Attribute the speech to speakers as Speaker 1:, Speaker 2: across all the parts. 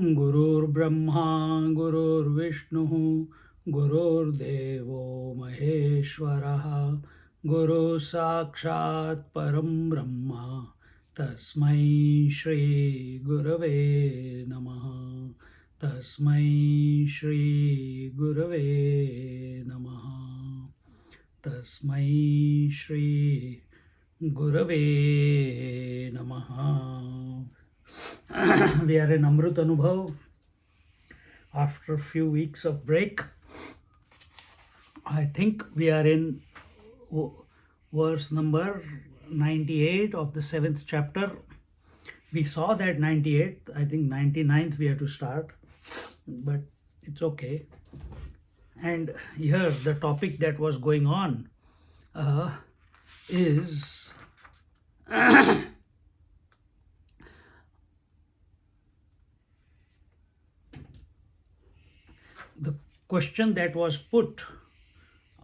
Speaker 1: गुरुर्ब्रह्मा गुरुर्विष्णुः गुरुर्देवो महेश्वरः गुरुः साक्षात् परं ब्रह्म तस्मै श्री गुरवे नमः तस्मै श्री गुरवे नमः तस्मै श्री गुरवे नमः. We are in Amrutanubhava after a few weeks of break. I think we are in verse number 98 of the 7th chapter. We saw that 98th, I think 99th we have to start, but it's okay. And here the topic that was going on is the question that was put,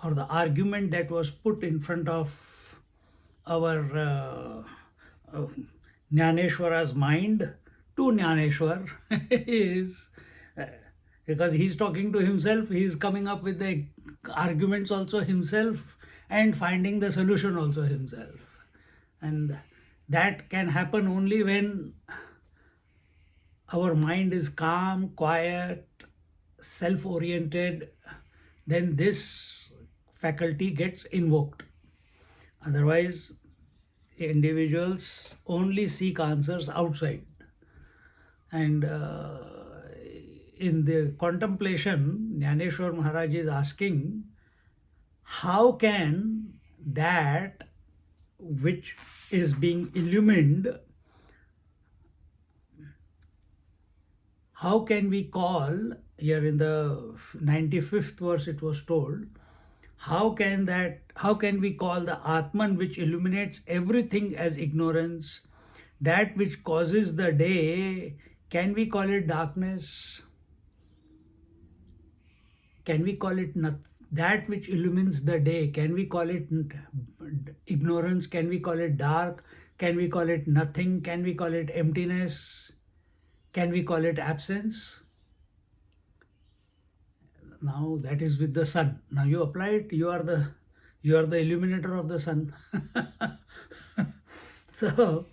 Speaker 1: or the argument that was put in front of our Jnaneshwara's mind to Jnaneshwar is, because he's talking to himself, he's coming up with the arguments also himself and finding the solution also himself. And that can happen only when our mind is calm, quiet, self-oriented, then this faculty gets invoked. Otherwise, individuals only seek answers outside. And in the contemplation, Jnaneshwar Maharaj is asking, how can that which is being illumined, how can we call, here in the 95th verse it was told, how can we call the Atman which illuminates everything as ignorance, that which causes the day, can we call it darkness? Can we call it that which illumines the day, can we call it ignorance? Can we call it dark? Can we call it nothing? Can we call it emptiness? Can we call it absence? Now that is with the sun. Now you apply it, you are the illuminator of the sun. So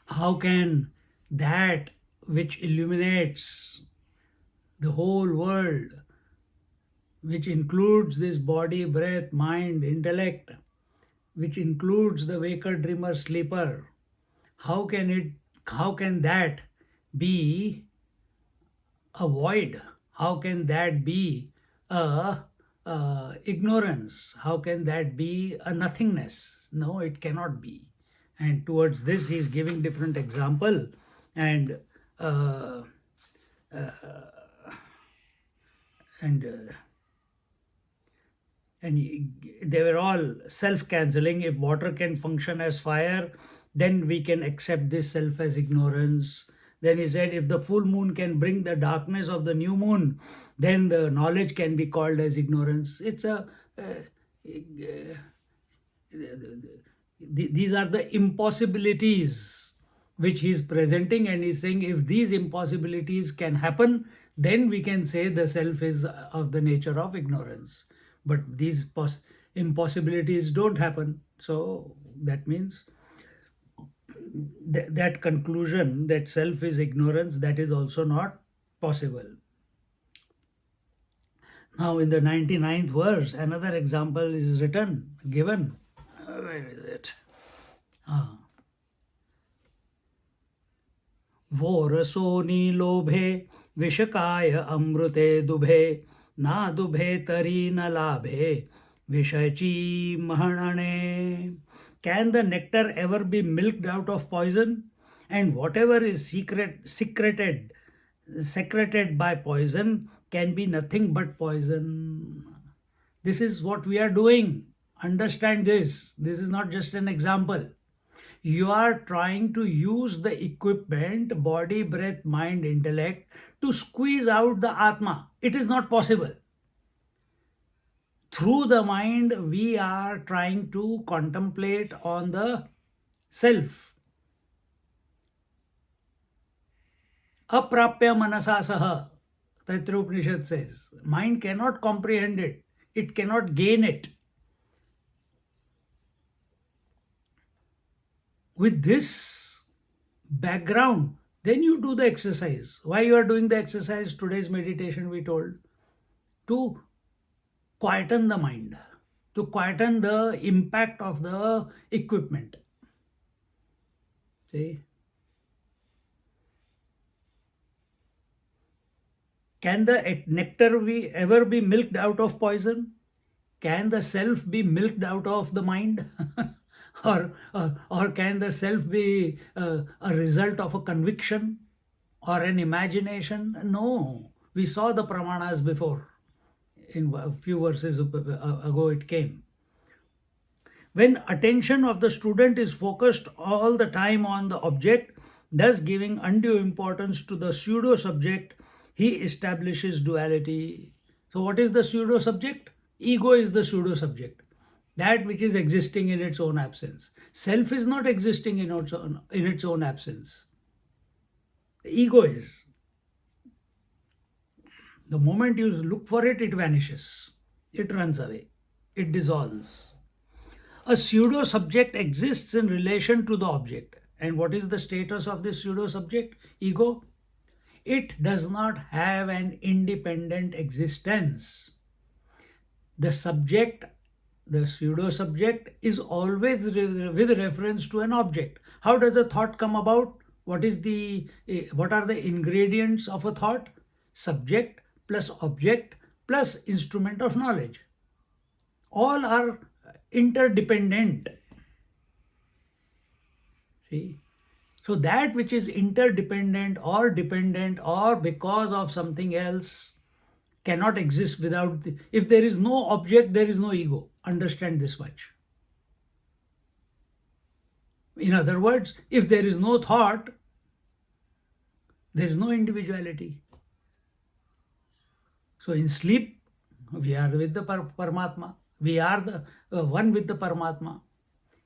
Speaker 1: how can that which illuminates the whole world, which includes this body, breath, mind, intellect, which includes the waker, dreamer, sleeper, how can that be a void? How can that be a ignorance? How can that be a nothingness? No, it cannot be. And towards this he is giving different example, and they were all self-cancelling. If water can function as fire, then we can accept this self as ignorance. Then he said, if the full moon can bring the darkness of the new moon, then the knowledge can be called as ignorance. These are the impossibilities which he is presenting, and he's saying if these impossibilities can happen, then we can say the self is of the nature of ignorance. But these impossibilities don't happen. So that means that conclusion that self is ignorance, that is also not possible. Now in the 99th verse, another example is given. Where is it? वो रसोनी लोभे विषकाय अमृते दुभे ना दुभे तरी न लाभे विषयची महणने. Can the nectar ever be milked out of poison? And whatever is secreted by poison can be nothing but poison. This is what we are doing. Understand this. This is not just an example. You are trying to use the equipment, body, breath, mind, intellect, to squeeze out the Atma. It is not possible. Through the mind, we are trying to contemplate on the self. Aprapya manasa saha, Taittiriya Upanishad says. Mind cannot comprehend it. It cannot gain it. With this background, then you do the exercise. Why you are doing the exercise? Today's meditation, we told, to quieten the mind, to quieten the impact of the equipment. See? Can the nectar ever be milked out of poison? Can the self be milked out of the mind? or can the self be a result of a conviction or an imagination? No. We saw the pramanas before. In a few verses ago it came. When attention of the student is focused all the time on the object, thus giving undue importance to the pseudo subject, he establishes duality. So, what is the pseudo subject? Ego is the pseudo subject, that which is existing in its own absence. Self is not existing in its own absence. The ego is. The moment you look for it, it vanishes, it runs away, it dissolves. A pseudo subject exists in relation to the object. And what is the status of this pseudo subject? Ego. It does not have an independent existence. The subject, the pseudo subject, is always with reference to an object. How does a thought come about? What are the ingredients of a thought? Subject plus object plus instrument of knowledge. All are interdependent. See? So that which is interdependent or dependent or because of something else cannot exist without. If there is no object, there is no ego. Understand this much. In other words, if there is no thought, there is no individuality. So in sleep, we are with the Paramatma. We are the one with the Paramatma.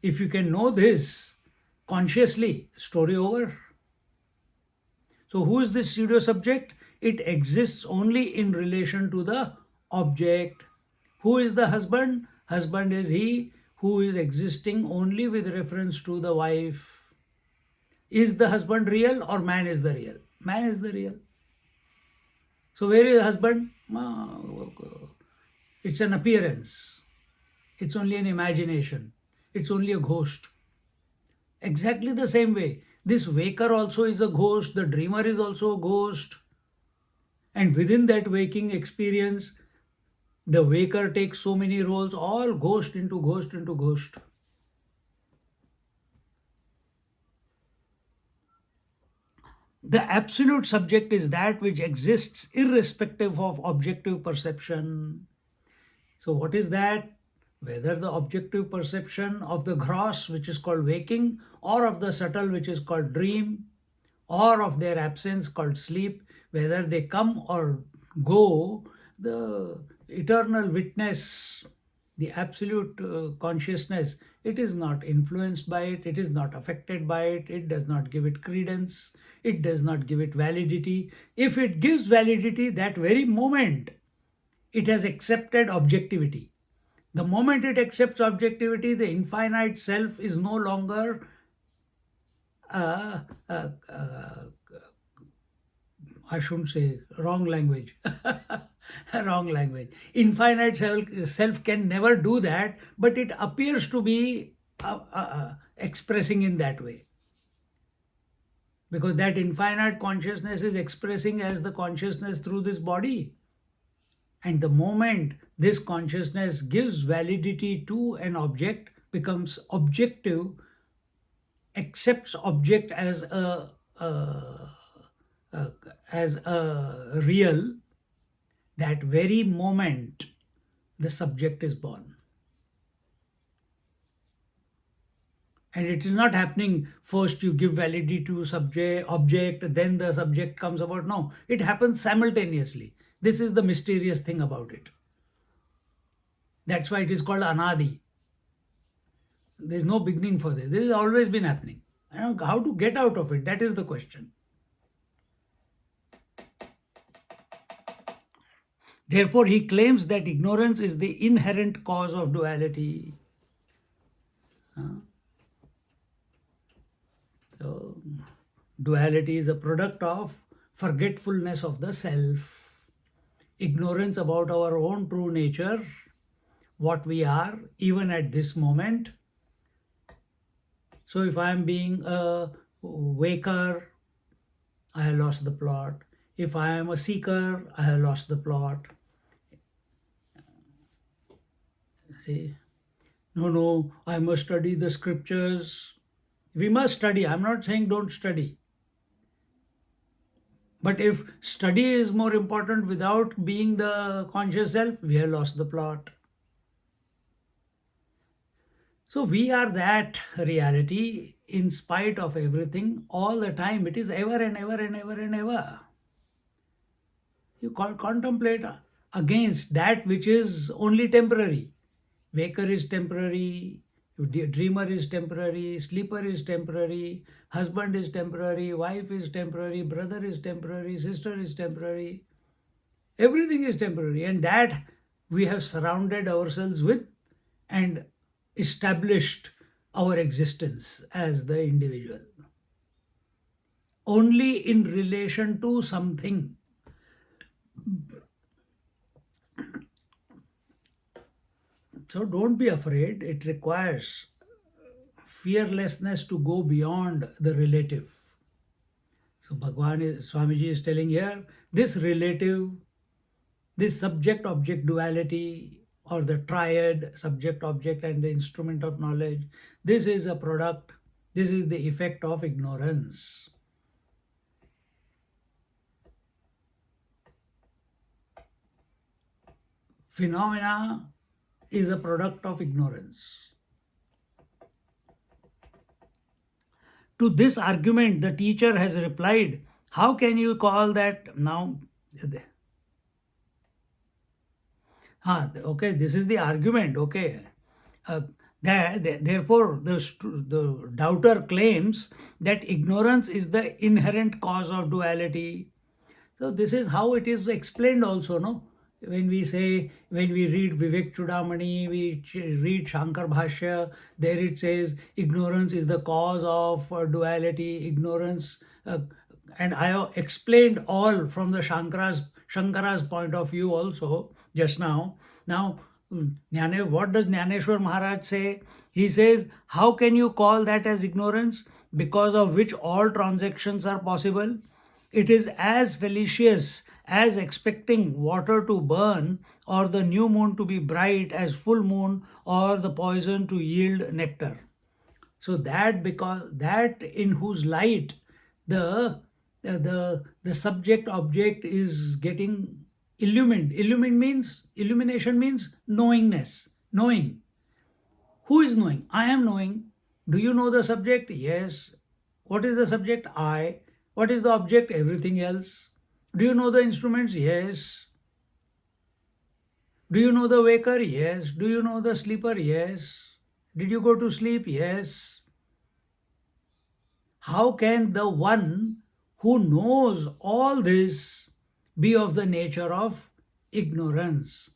Speaker 1: If you can know this consciously, story over. So who is this pseudo subject? It exists only in relation to the object. Who is the husband? Husband is he who is existing only with reference to the wife. Is the husband real or man is the real? Man is the real. So where is the husband? It's an appearance. It's only an imagination. It's only a ghost. Exactly the same way. This waker also is a ghost. The dreamer is also a ghost. And within that waking experience, the waker takes so many roles, all ghost into ghost into ghost. The absolute subject is that which exists irrespective of objective perception. So what is that? Whether the objective perception of the gross, which is called waking, or of the subtle, which is called dream, or of their absence called sleep, whether they come or go, the eternal witness, the absolute consciousness, it is not influenced by it, it is not affected by it, it does not give it credence, it does not give it validity. If it gives validity, that very moment, it has accepted objectivity. The moment it accepts objectivity, the infinite self is no longer I shouldn't say wrong language. Wrong language. Infinite self can never do that, but it appears to be expressing in that way. Because that infinite consciousness is expressing as the consciousness through this body. And the moment this consciousness gives validity to an object, becomes objective, accepts object a as a real, that very moment the subject is born. And it is not happening first you give validity to subject object, then the subject comes about. No, it happens simultaneously. This is the mysterious thing about it. That's why it is called anadi. There is no beginning for this. This has always been happening. And how to get out of it, that is the question. Therefore, he claims that ignorance is the inherent cause of duality. So, duality is a product of forgetfulness of the self, ignorance about our own true nature, what we are, even at this moment. So, if I am being a waker, I have lost the plot. If I am a seeker, I have lost the plot. See, no, I must study the scriptures. We must study. I'm not saying don't study. But if study is more important without being the conscious self, we have lost the plot. So we are that reality in spite of everything all the time. It is ever and ever and ever and ever. You contemplate against that which is only temporary. Waker is temporary, dreamer is temporary, sleeper is temporary, husband is temporary, wife is temporary, brother is temporary, sister is temporary. Everything is temporary, and that we have surrounded ourselves with and established our existence as the individual. Only in relation to something. So don't be afraid. It requires fearlessness to go beyond the relative. So Swamiji is telling here, this relative, this subject-object duality, or the triad, subject-object and the instrument of knowledge, this is a product, this is the effect of ignorance. Phenomena is a product of ignorance. To this argument, the teacher has replied, how can you call that now? Okay, this is the argument, okay. Uh, Therefore, the doubter claims that ignorance is the inherent cause of duality. So this is how it is explained also, no? When we say, when we read Vivek Chudamani, we read Shankar Bhashya, there it says ignorance is the cause of duality, ignorance. And I have explained all from the Shankara's point of view also just now. Now, what does Jnaneshwar Maharaj say? He says, how can you call that as ignorance, because of which all transactions are possible? It is as fallacious as expecting water to burn or the new moon to be bright as full moon or the poison to yield nectar. So that, because that in whose light the subject object is getting illumined. Illumination means knowingness, knowing. Who is knowing? I am knowing. Do you know the subject? Yes. What is the subject? I. What is the object? Everything else. Do you know the instruments? Yes. Do you know the waker? Yes. Do you know the sleeper? Yes. Did you go to sleep? Yes. How can the one who knows all this be of the nature of ignorance?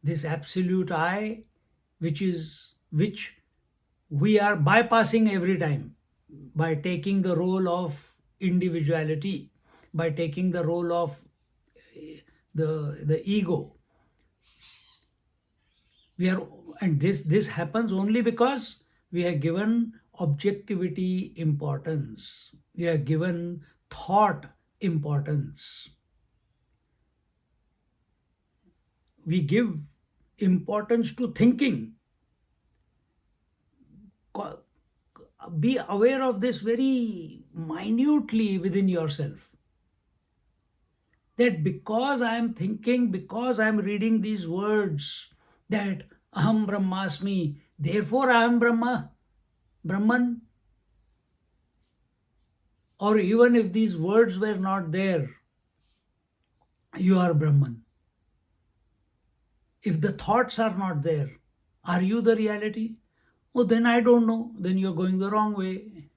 Speaker 1: This absolute I, which we are bypassing every time by taking the role of individuality, by taking the role of the ego. We are, and this happens only because we are given objectivity importance. We are given thought importance. We give importance to thinking. be aware of this very minutely within yourself. That because I am thinking, because I am reading these words, that Aham Brahmasmi, therefore I am Brahman, or even if these words were not there, you are Brahman. If the thoughts are not there, are you the reality? Oh, then I don't know. Then you're going the wrong way.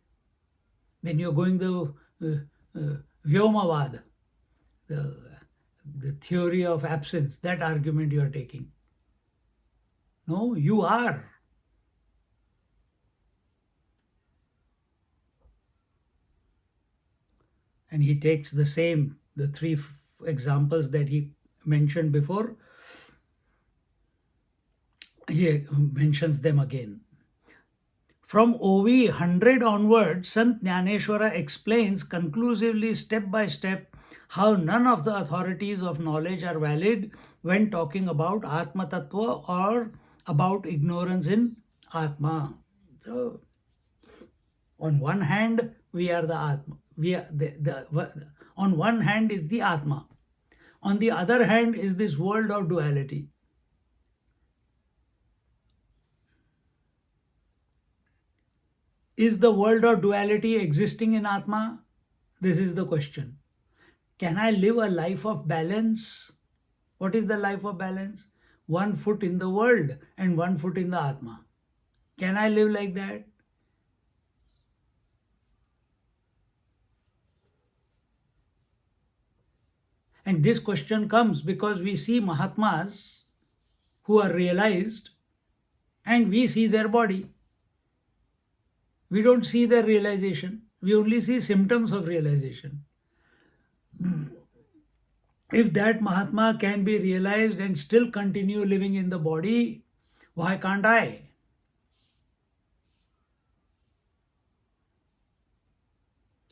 Speaker 1: Then you're going the Vyomavad, the, the theory of absence, that argument you are taking. No, you are. And he takes the three examples that he mentioned before, he mentions them again. From OV 100 onwards, Sant Jnaneshwara explains conclusively, step by step, how none of the authorities of knowledge are valid when talking about Atma Tattva or about ignorance in Atma. So, on one hand, we are the Atma. On one hand is the Atma. On the other hand is this world of duality. Is the world of duality existing in Atma? This is the question. Can I live a life of balance? What is the life of balance? One foot in the world and one foot in the Atma. Can I live like that? And this question comes because we see Mahatmas who are realized and we see their body. We don't see their realization. We only see symptoms of realization. If that Mahatma can be realized and still continue living in the body, why can't I?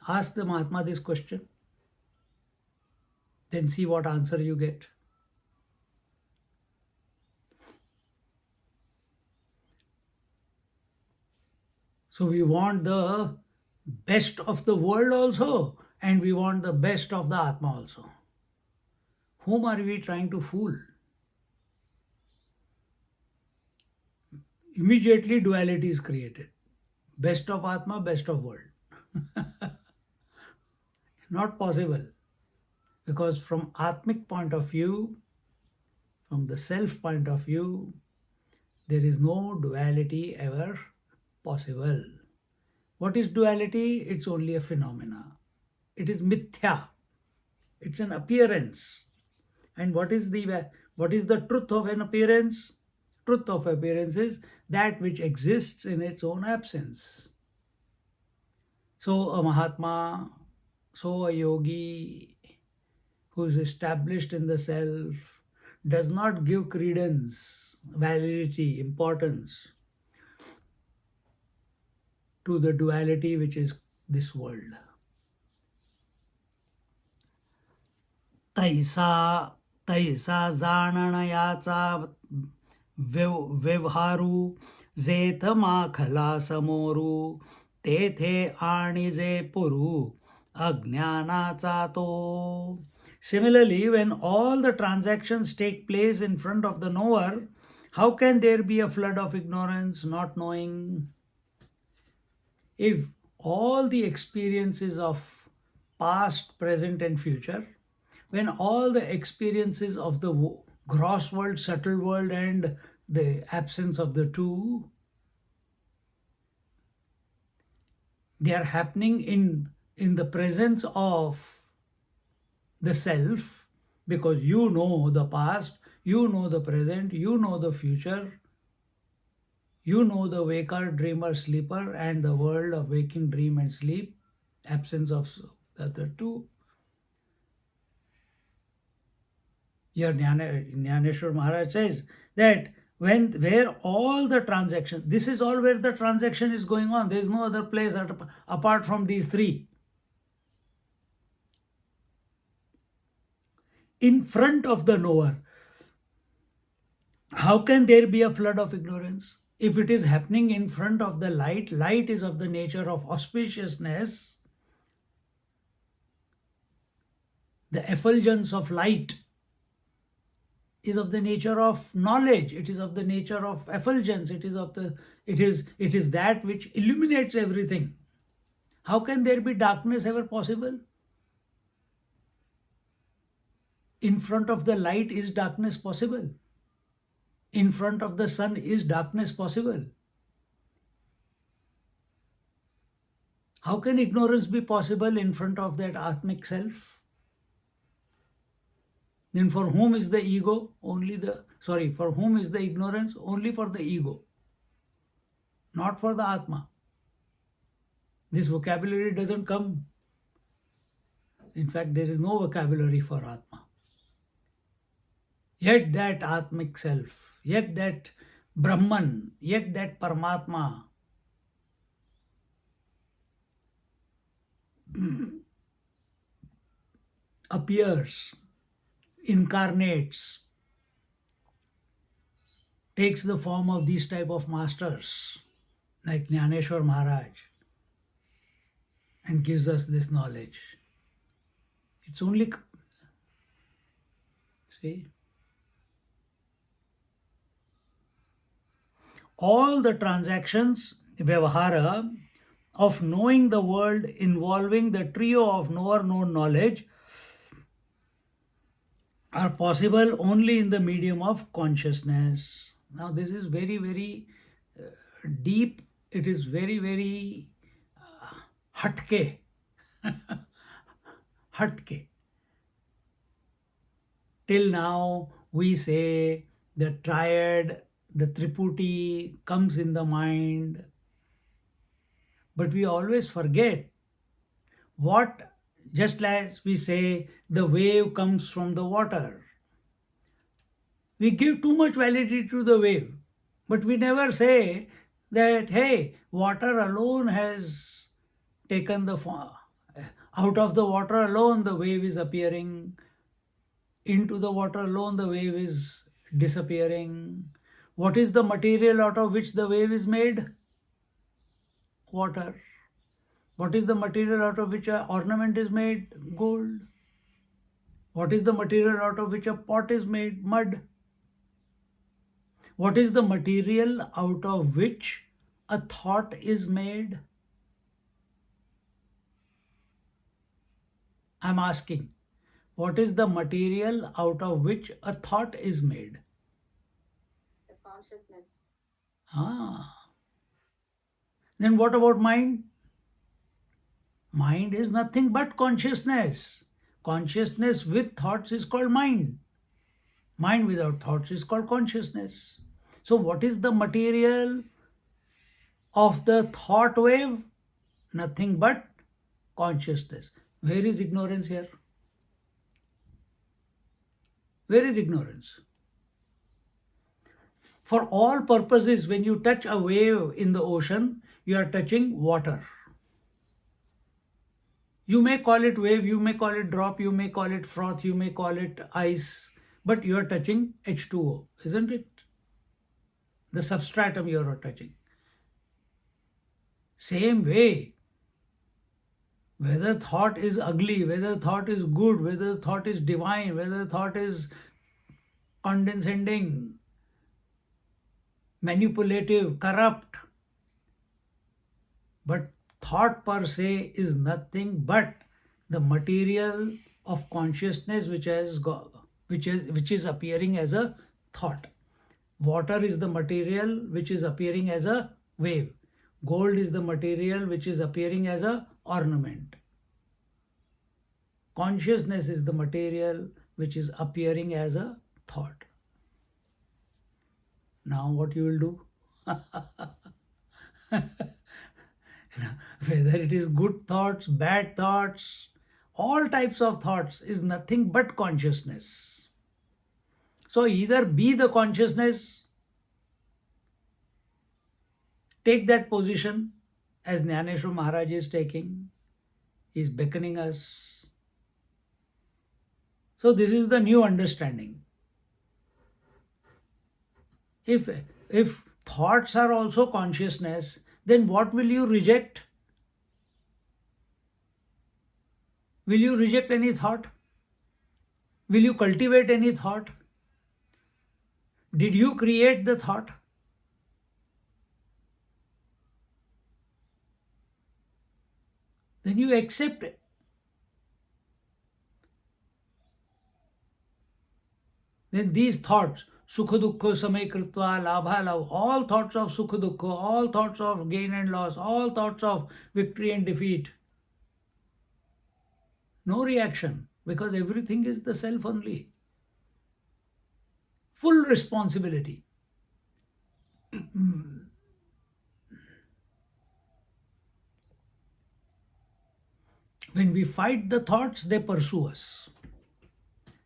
Speaker 1: Ask the Mahatma this question, then see what answer you get. So we want the best of the world also, and we want the best of the Atma also. Whom are we trying to fool? Immediately duality is created. Best of Atma, best of world. Not possible. Because from Atmic point of view, from the self point of view, there is no duality ever possible. What is duality? It's only a phenomena. It is mithya. It's an appearance. And what is the truth of an appearance? Truth of appearance is that which exists in its own absence. So a Mahatma, so a yogi who is established in the self does not give credence, validity, importance to the duality which is this world. तैसा तैसा जाणण याचा व्यवहारू जेथ माखला समोरू तेथे आणि जे पुरू अज्ञानाचा तो. Similarly, when all the transactions take place in front of the knower, how can there be a flood of ignorance, not knowing? If all the experiences of past, present, and future, when all the experiences of the gross world, subtle world, and the absence of the two, they are happening in the presence of the self, because you know the past, you know the present, you know the future, you know the waker, dreamer, sleeper, and the world of waking, dream, and sleep, absence of the other two. Here Jnaneshwar Maharaj says that where all the transactions, this is all where the transaction is going on. There is no other place apart from these three. In front of the knower, how can there be a flood of ignorance? If it is happening in front of the light, light is of the nature of auspiciousness, the effulgence of light is of the nature of knowledge, it is of the nature of effulgence, it is that which illuminates everything. How can there be darkness ever possible? In front of the light is darkness possible. In front of the sun is darkness possible. How can ignorance be possible in front of that Atmic self? Then for whom is the ego? For whom is the ignorance? Only for the ego, not for the Atma. This vocabulary doesn't come. In fact, there is no vocabulary for Atma. Yet that Atmic self, yet that Brahman, yet that Paramatma appears, incarnates, takes the form of these type of masters like Jnaneshwar Maharaj and gives us this knowledge. It's only, see, all the transactions, vyavahara, of knowing the world involving the trio of knower known knowledge are possible only in the medium of consciousness. Now, this is very, very deep. It is very, very hatke. Hatke. Till now, we say the triad, the triputi comes in the mind, but we always forget what, just as we say the wave comes from the water. We give too much validity to the wave, but we never say that, hey, water alone has taken the form. Out of the water alone, the wave is appearing. Into the water alone, the wave is disappearing. What is the material out of which the wave is made? Water. What is the material out of which an ornament is made? Gold. What is the material out of which a pot is made? Mud. What is the material out of which a thought is made? I'm asking, what is the material out of which a thought is made?
Speaker 2: The consciousness.
Speaker 1: Then what about mind? Mind is nothing but consciousness. Consciousness with thoughts is called mind. Mind without thoughts is called consciousness. So what is the material of the thought wave? Nothing but consciousness. Where is ignorance here? Where is ignorance? For all purposes, when you touch a wave in the ocean, you are touching water. You may call it wave, you may call it drop, you may call it froth, you may call it ice, but you are touching H2O, isn't it? The substratum you are touching. Same way, whether thought is ugly, whether thought is good, whether thought is divine, whether thought is condescending, manipulative, corrupt, but thought per se is nothing but the material of consciousness which is appearing as a thought. Water is the material which is appearing as a wave. Gold is the material which is appearing as a ornament. Consciousness is the material which is appearing as a thought. Now what you will do? Whether it is good thoughts, bad thoughts, all types of thoughts is nothing but consciousness. So either be the consciousness, take that position as Jnaneshwar Maharaj is taking, he is beckoning us. So this is the new understanding. If thoughts are also consciousness, then what will you reject? Will you reject any thought? Will you cultivate any thought? Did you create the thought? Then you accept it. Then these thoughts, sukha dukkha samay kritva labha lav, all thoughts of sukha dukkha, all thoughts of gain and loss, all thoughts of victory and defeat, no reaction, because everything is the self only. Full responsibility. When we fight the thoughts, they pursue us.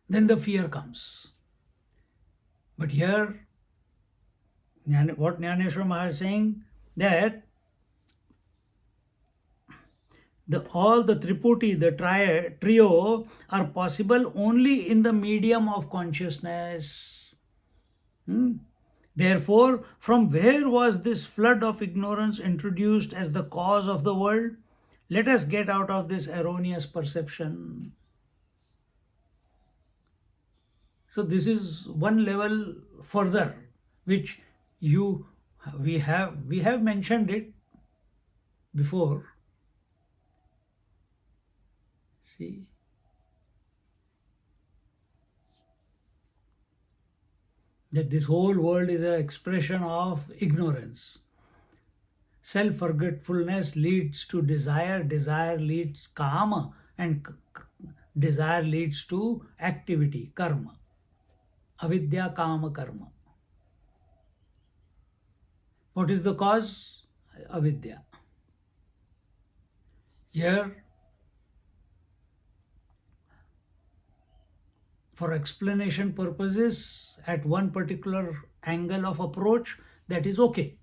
Speaker 1: Then the fear comes. But here, what Jnaneshwar Maharaj is saying, that all the triputi, the trio, are possible only in the medium of consciousness. Therefore, from where was this flood of ignorance introduced as the cause of the world? Let us get out of this erroneous perception. So this is one level further, which we have mentioned it before. See, that this whole world is an expression of ignorance. Self-forgetfulness leads to desire, desire leads kama, and desire leads to activity, karma. Avidya, kama, karma. What is the cause? Avidya. Here, for explanation purposes, at one particular angle of approach, that is okay.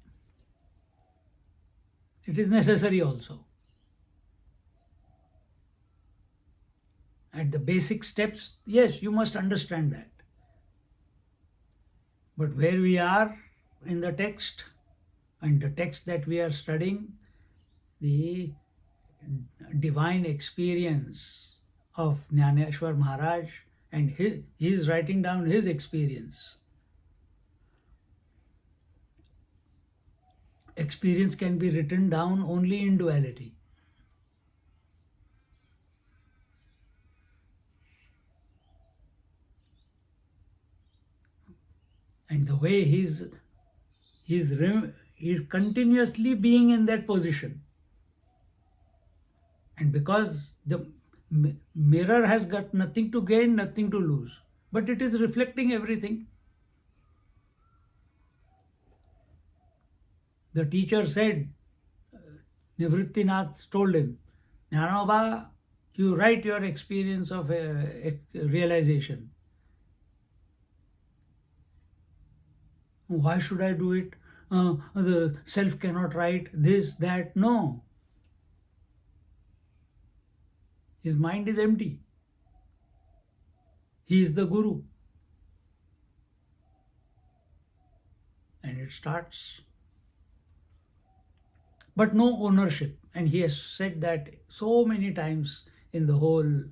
Speaker 1: It is necessary also. At the basic steps, yes, you must understand that. But where we are in the text, and the text that we are studying, the divine experience of Jnaneshwar Maharaj, and he is writing down his experience. Experience can be written down only in duality. And the way he's continuously being in that position. And because the mirror has got nothing to gain, nothing to lose, but it is reflecting everything. The teacher said, Nivrittinath told him, Jnanoba, you write your experience of realization. Why should I do it? The self cannot write this, that. No. His mind is empty. He is the guru. And it starts. But no ownership. And he has said that so many times in the whole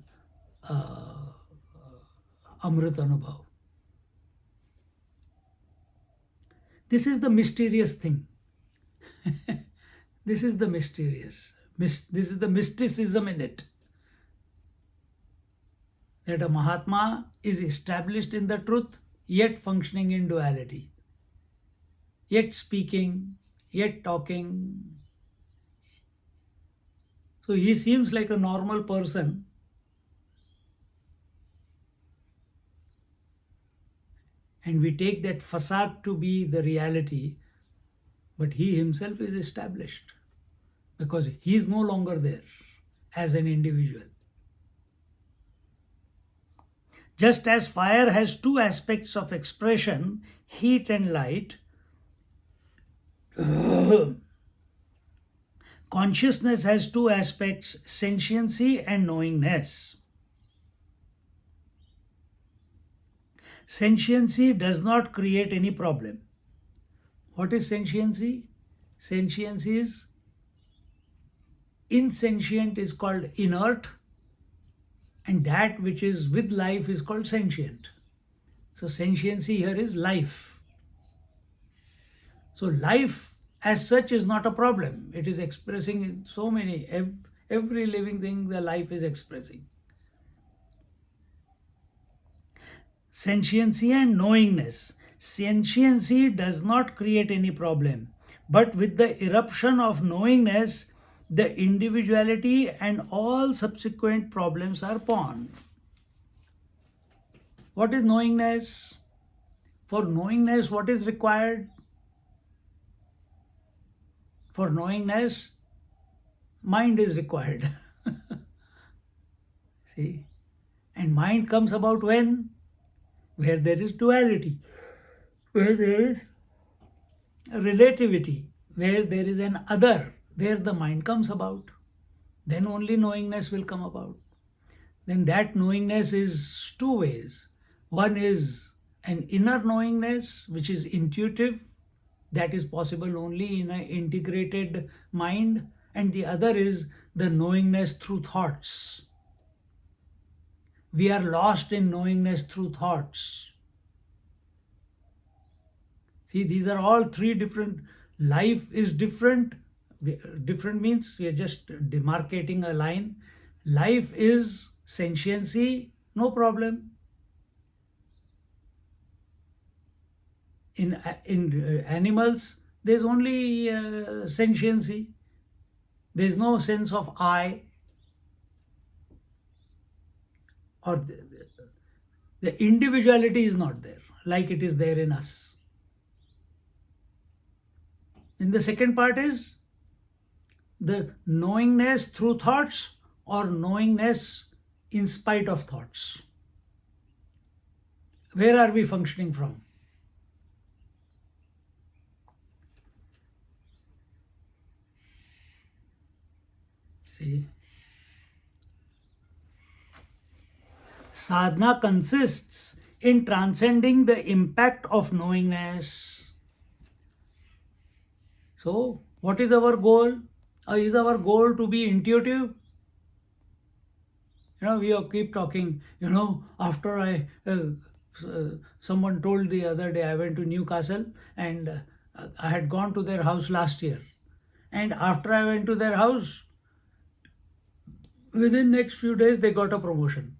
Speaker 1: Amrutanubhava. This is the mysterious thing. This is the mysterious. This is the mysticism in it. That a Mahatma is established in the truth, yet functioning in duality, yet speaking, yet talking. So he seems like a normal person, and we take that facade to be the reality, but he himself is established because he is no longer there as an individual. Just as fire has two aspects of expression, heat and light, consciousness has two aspects, sentiency and knowingness. Sentiency does not create any problem. What is sentiency? Sentiency is insentient is called inert, and that which is with life is called sentient. So sentiency here is life. So life as such is not a problem. It is expressing in so many, every living thing the life is expressing. Sentiency and knowingness. Sentiency does not create any problem, but with the eruption of knowingness, the individuality and all subsequent problems are born. What is knowingness? For knowingness, what is required? For knowingness, mind is required. See? And mind comes about when? Where there is duality, where there is relativity, where there is an other, there the mind comes about. Then only knowingness will come about. Then that knowingness is two ways. One is an inner knowingness, which is intuitive, that is possible only in an integrated mind, and the other is the knowingness through thoughts. We are lost in knowingness through thoughts. See, these are all three different. Life is different. Different means we are just demarcating a line. Life is sentiency, no problem. In animals, there's only sentiency. There's no sense of I, or the individuality is not there like it is there in us. And the second part is the knowingness through thoughts or knowingness in spite of thoughts. Where are we functioning from? See, sadhana consists in transcending the impact of knowingness. So, what is our goal? Is our goal to be intuitive? We keep talking, after someone told the other day, I went to Newcastle and I had gone to their house last year. And after I went to their house, within next few days, they got a promotion.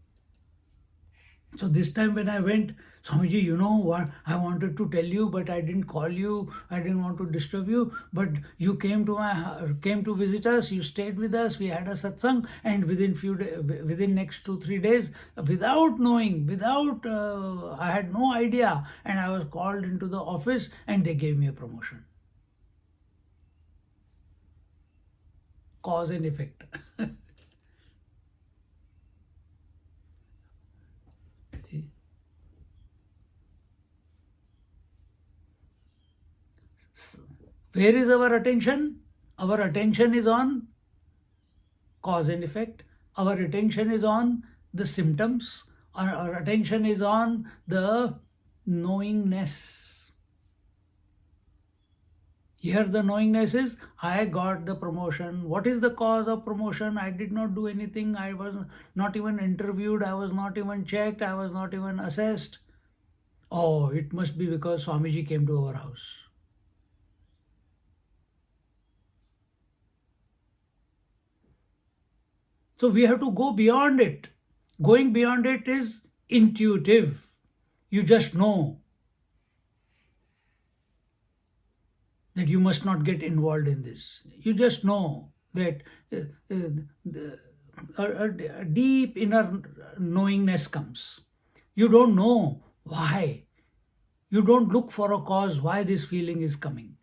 Speaker 1: So this time when I went, Swamiji, you know what, I wanted to tell you, but I didn't call you. I didn't want to disturb you. But you came to visit us. You stayed with us. We had a satsang, and within next 2-3 days, without knowing, I had no idea, and I was called into the office, and they gave me a promotion. Cause and effect. Where is our attention? Our attention is on cause and effect. Our attention is on the symptoms. Our attention is on the knowingness. Here the knowingness is, I got the promotion. What is the cause of promotion? I did not do anything. I was not even interviewed. I was not even checked. I was not even assessed. Oh, it must be because Swamiji came to our house. So we have to go beyond it. Going beyond it is intuitive. You just know that you must not get involved in this. You just know that a deep inner knowingness comes. You don't know why. You don't look for a cause why this feeling is coming.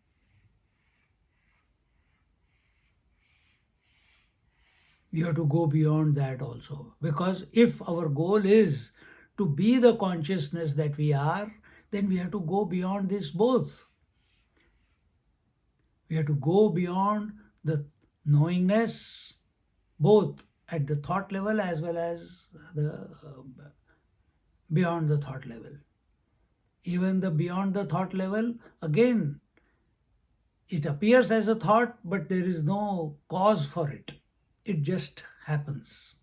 Speaker 1: We have to go beyond that also. Because if our goal is to be the consciousness that we are, then we have to go beyond this both. We have to go beyond the knowingness, both at the thought level as well as beyond the thought level. Even the beyond the thought level, again, It appears as a thought, but there is no cause for it. It just happens.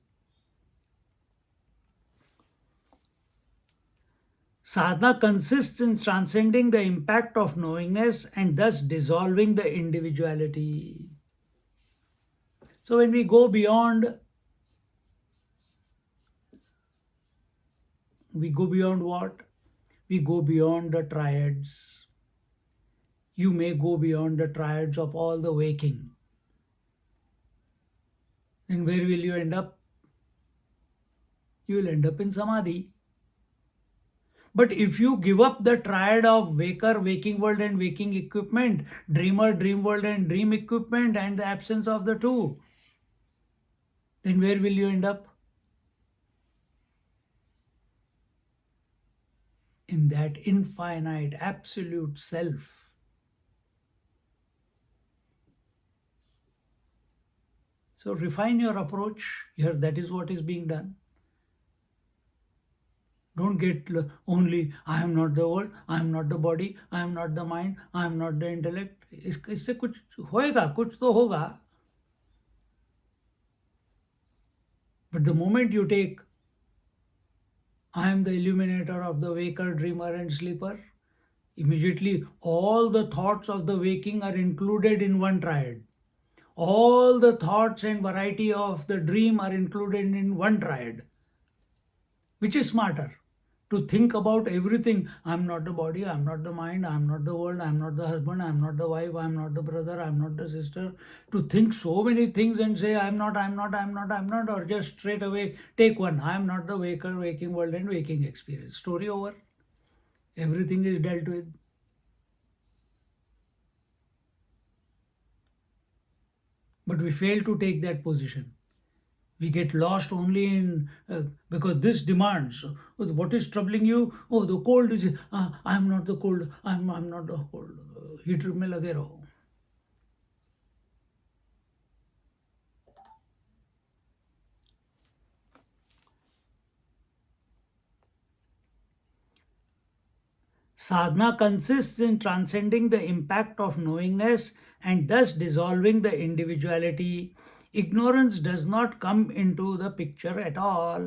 Speaker 1: Sadhana consists in transcending the impact of knowingness and thus dissolving the individuality. So when we go beyond what? We go beyond the triads. You may go beyond the triads of all the waking. Then where will you end up? You will end up in samadhi. But if you give up the triad of waker, waking world, and waking equipment, dreamer, dream world, and dream equipment, and the absence of the two, then where will you end up? In that infinite, absolute self. So refine your approach. Here, that is what is being done. Don't get only, I am not the world, I am not the body, I am not the mind, I am not the intellect. इससे कुछ होएगा, कुछ तो होगा. But the moment you take, I am the illuminator of the waker, dreamer, and sleeper, immediately all the thoughts of the waking are included in one triad. All the thoughts and variety of the dream are included in one triad. Which is smarter? To think about everything. I'm not the body, I'm not the mind, I'm not the world, I'm not the husband, I'm not the wife, I'm not the brother, I'm not the sister. To think so many things and say, I'm not, I'm not, I'm not, I'm not, or just straight away take one. I'm not the waker, waking world, and waking experience. Story over. Everything is dealt with. But we fail to take that position. We get lost only in because this demands what is troubling you. Oh, the cold is. I'm not the cold. I'm not the cold. Heater में लगे रहो. Sadhana consists in transcending the impact of knowingness and thus dissolving the individuality. Ignorance does not come into the picture at all.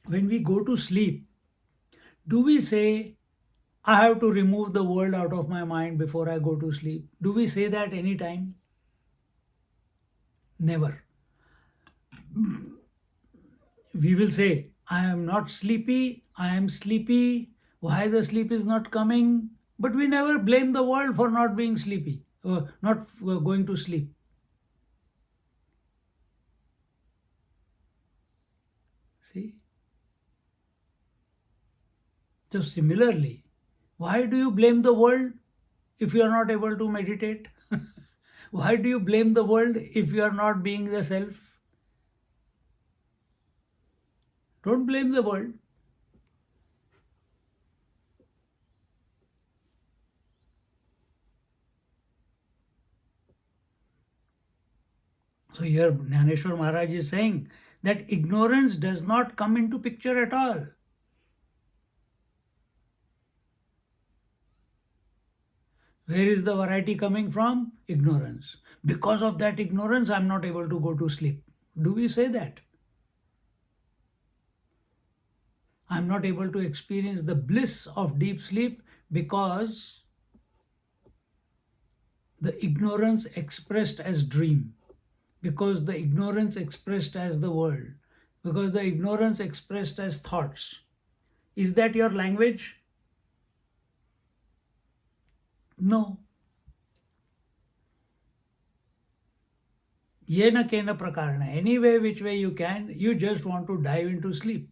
Speaker 1: When we go to sleep, do we say, I have to remove the world out of my mind before I go to sleep? Do we say that any time? Never. We will say, I am not sleepy, I am sleepy, why the sleep is not coming? But we never blame the world for not being sleepy, not going to sleep. See? So, similarly, why do you blame the world if you are not able to meditate? Why do you blame the world if you are not being the self? Don't blame the world. So here Jnaneshwar Maharaj is saying that ignorance does not come into picture at all. Where is the variety coming from? Ignorance. Because of that ignorance, I am not able to go to sleep. Do we say that? I am not able to experience the bliss of deep sleep because the ignorance expressed as dream, because the ignorance expressed as the world, because the ignorance expressed as thoughts. Is that your language? No. Yena kena prakarana. Any way, which way you can, you just want to dive into sleep.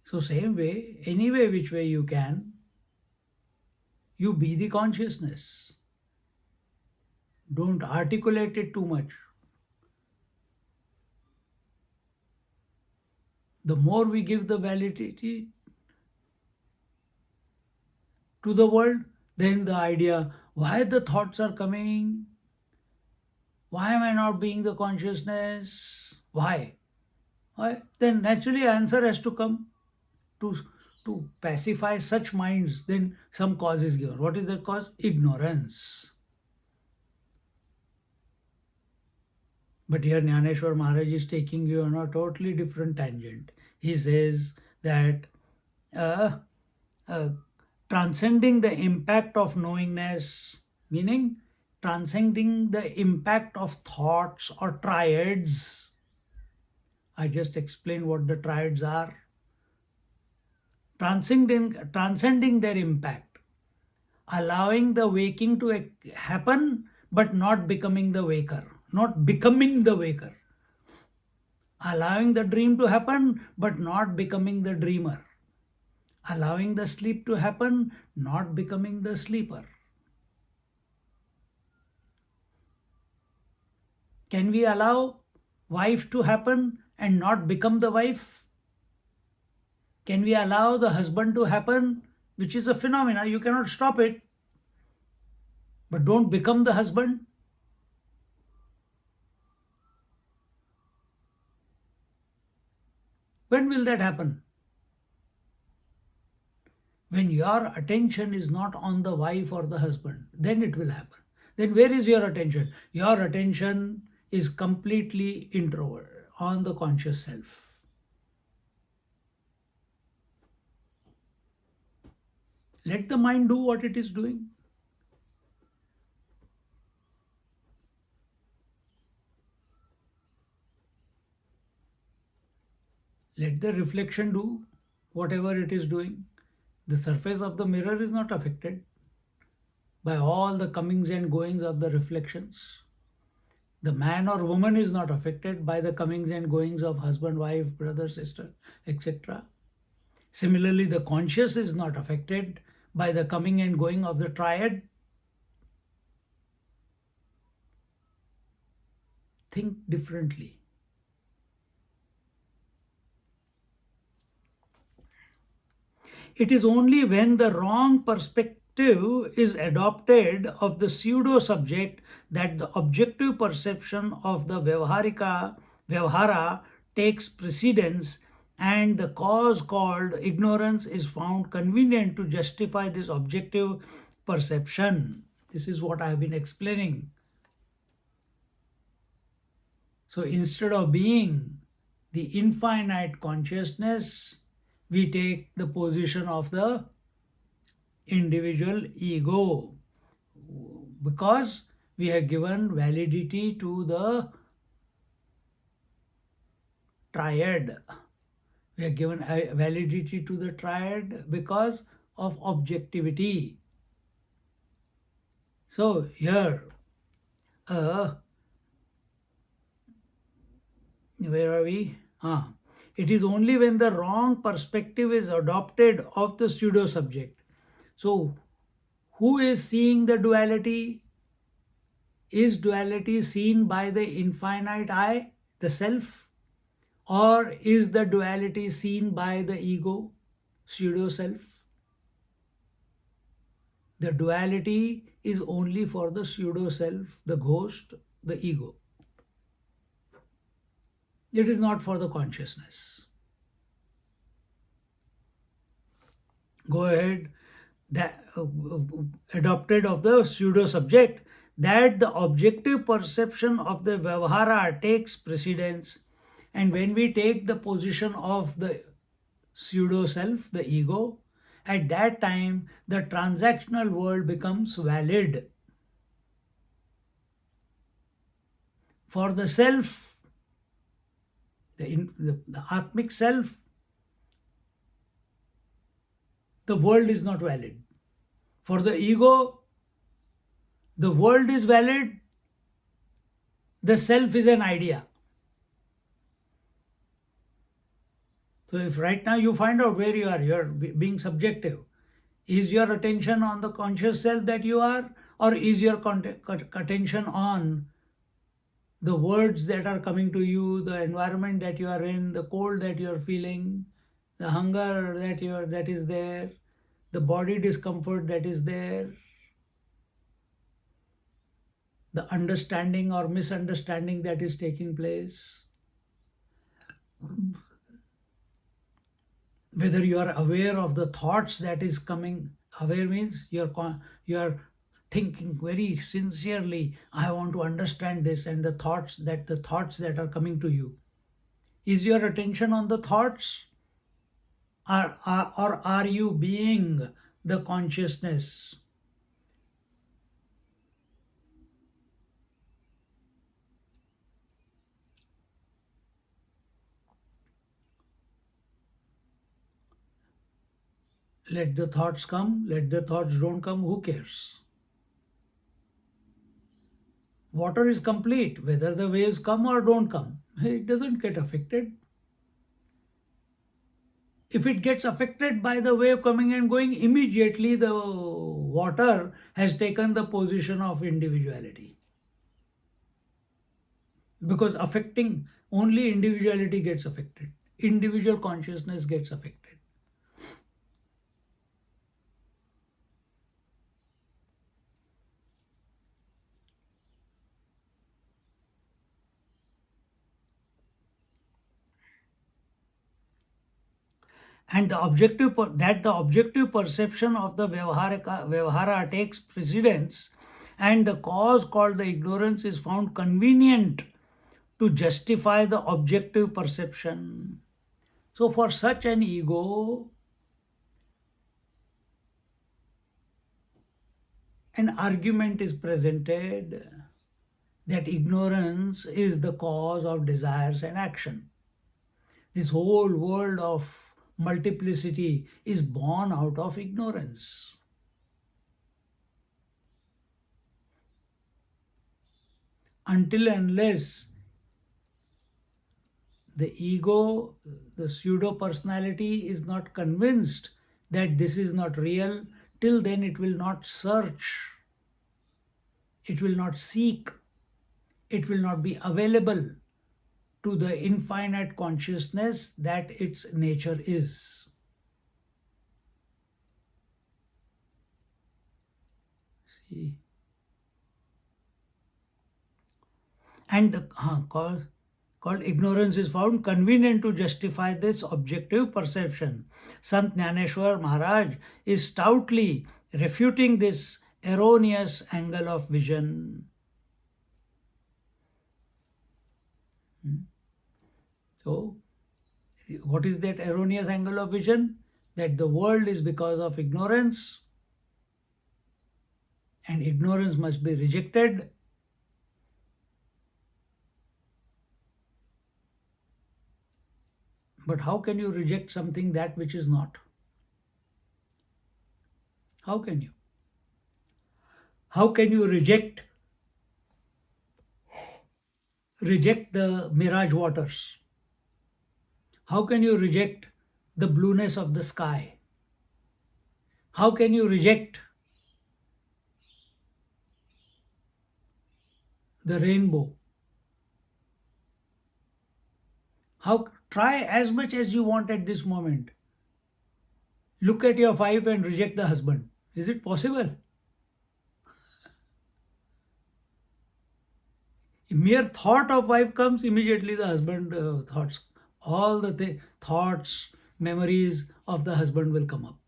Speaker 1: So same way, any way, which way you can, you be the consciousness. Don't articulate it too much. The more we give the validity to the world, then the idea, why the thoughts are coming? Why am I not being the consciousness? Why? then naturally answer has to come. To, to pacify such minds, then some cause is given. What is the cause? Ignorance. But here Jnaneshwar Maharaj is taking you on a totally different tangent. He says that uh, uh, transcending the impact of knowingness, meaning transcending the impact of thoughts or triads. I just explained what the triads are. Transcending their impact, allowing the waking to happen, but not becoming the waker, not becoming the waker, allowing the dream to happen, but not becoming the dreamer, allowing the sleep to happen, not becoming the sleeper. Can we allow wife to happen and not become the wife? Can we allow the husband to happen, which is a phenomena, you cannot stop it, but don't become the husband? When will that happen? When your attention is not on the wife or the husband, then it will happen. Then where is your attention? Your attention is completely introvert, on the conscious self. Let the mind do what it is doing. Let the reflection do whatever it is doing. The surface of the mirror is not affected by all the comings and goings of the reflections. The man or woman is not affected by the comings and goings of husband, wife, brother, sister, etc. Similarly, the conscious is not affected by the coming and going of the triad. Think differently. It is only when the wrong perspective is adopted of the pseudo subject that the objective perception of the vyavhara takes precedence, and the cause called ignorance is found convenient to justify this objective perception. This is what I have been explaining. So instead of being the infinite consciousness, we take the position of the individual ego, because we have given validity to the triad. We have given validity to the triad because of objectivity. So here, where are we? It is only when the wrong perspective is adopted of the pseudo subject. So, who is seeing the duality? Is duality seen by the infinite I, the self? Or is the duality seen by the ego, pseudo self? The duality is only for the pseudo self, the ghost, the ego. It is not for the consciousness. Go ahead, that adopted of the pseudo subject, that the objective perception of the vyavhara takes precedence, and when we take the position of the pseudo self, the ego, at that time the transactional world becomes valid. For the self, the atmic self, the world is not valid. For the ego, the world is valid, the self is an idea. So if right now you find out where you're being subjective. Is your attention on the conscious self that you are, or is your attention on the words that are coming to you, the environment that you are in, the cold that you are feeling, the hunger that is there, the body discomfort that is there, the understanding or misunderstanding that is taking place? Whether you are aware of the thoughts that is coming, aware means you are thinking very sincerely, I want to understand this, and the thoughts that are coming to you, is your attention on the thoughts, or are you being the consciousness? Let the thoughts come, let the thoughts don't come, who cares? Water is complete, whether the waves come or don't come, it doesn't get affected. If it gets affected by the wave coming and going, immediately the water has taken the position of individuality. Because affecting only individuality gets affected, individual consciousness gets affected. And the objective perception of the vyavahara takes precedence, and the cause called the ignorance is found convenient to justify the objective perception. So for such an ego, an argument is presented that ignorance is the cause of desires and action. This whole world of multiplicity is born out of ignorance. Until and unless the ego, the pseudo personality, is not convinced that this is not real, till then it will not search, it will not seek, it will not be available to the infinite consciousness that its nature is. See? And called ignorance is found convenient to justify this objective perception. Sant Jnaneshwar Maharaj is stoutly refuting this erroneous angle of vision. So, what is that erroneous angle of vision? That the world is because of ignorance, and ignorance must be rejected. But how can you reject something that which is not? How can you? How can you reject the mirage waters? How can you reject the blueness of the sky? How can you reject the rainbow? How try as much as you want at this moment. Look at your wife and reject the husband. Is it possible? Mere thought of wife comes, immediately the husband thoughts, all the thoughts, memories of the husband will come up.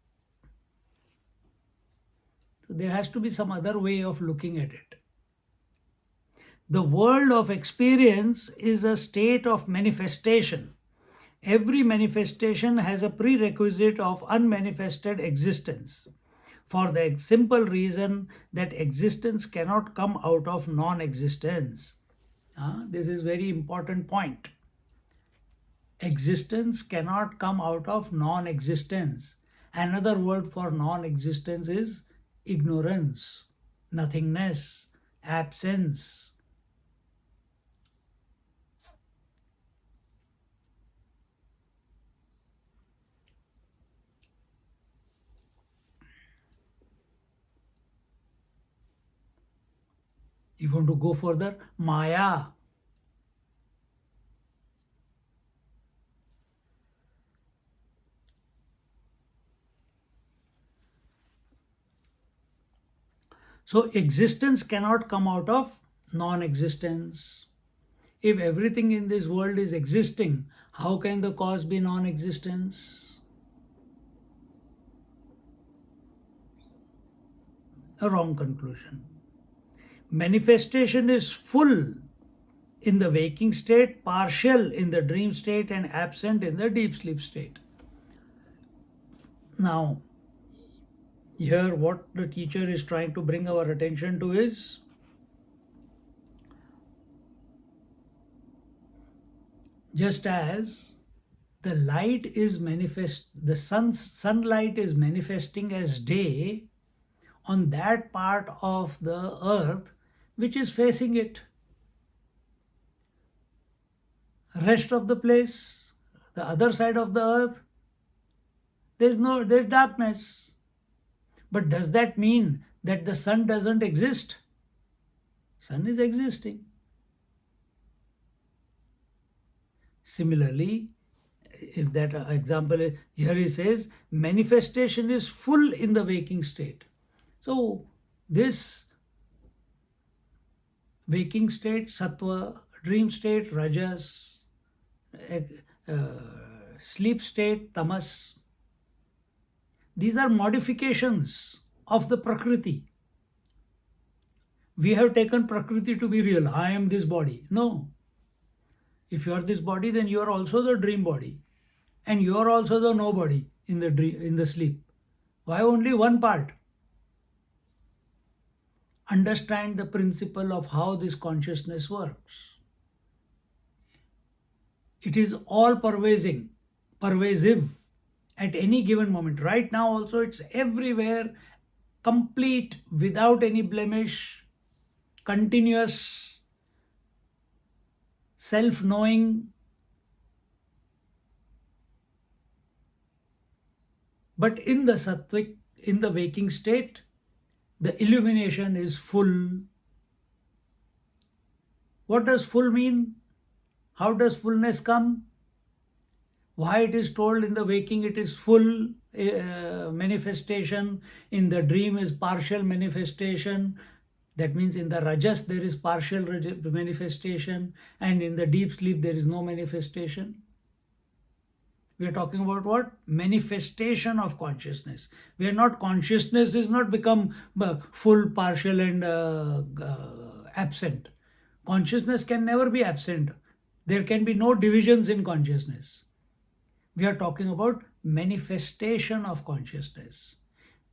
Speaker 1: So there has to be some other way of looking at it. The world of experience is a state of manifestation. Every manifestation has a prerequisite of unmanifested existence, for the simple reason that existence cannot come out of non-existence. This is very important point. Existence cannot come out of non-existence. Another word for non-existence is ignorance, nothingness, absence. You want to go further? Maya. So existence cannot come out of non-existence. If everything in this world is existing, How can the cause be non-existence? A wrong conclusion. Manifestation is full in the waking state, partial in the dream state, and absent in the deep sleep state. Now, here what the teacher is trying to bring our attention to is just as the light is manifest, the sunlight is manifesting as day on that part of the earth which is facing it. Rest of the place, the other side of the earth, there's darkness. But does that mean that the sun doesn't exist? Sun is existing. Similarly, if that example is, here he says manifestation is full in the waking state. So this waking state, sattva, dream state, rajas, sleep state, tamas, these are modifications of the prakriti. We have taken prakriti to be real. I am this body. No. If you are this body, then you are also the dream body. And you are also the nobody in the dream, in the sleep. Why only one part? Understand the principle of how this consciousness works. It is all pervasive at any given moment. Right now also it's everywhere, complete, without any blemish, continuous, self-knowing. But in the sattvic, in the waking state, the illumination is full. What does full mean? How does fullness come? Why it is told in the waking it is full manifestation, in the dream is partial manifestation. That means in the rajas there is partial manifestation, and in the deep sleep there is no manifestation. We are talking about what? Manifestation of consciousness. We are not, consciousness is not become full, partial and absent. Consciousness can never be absent. There can be no divisions in consciousness. We are talking about manifestation of consciousness.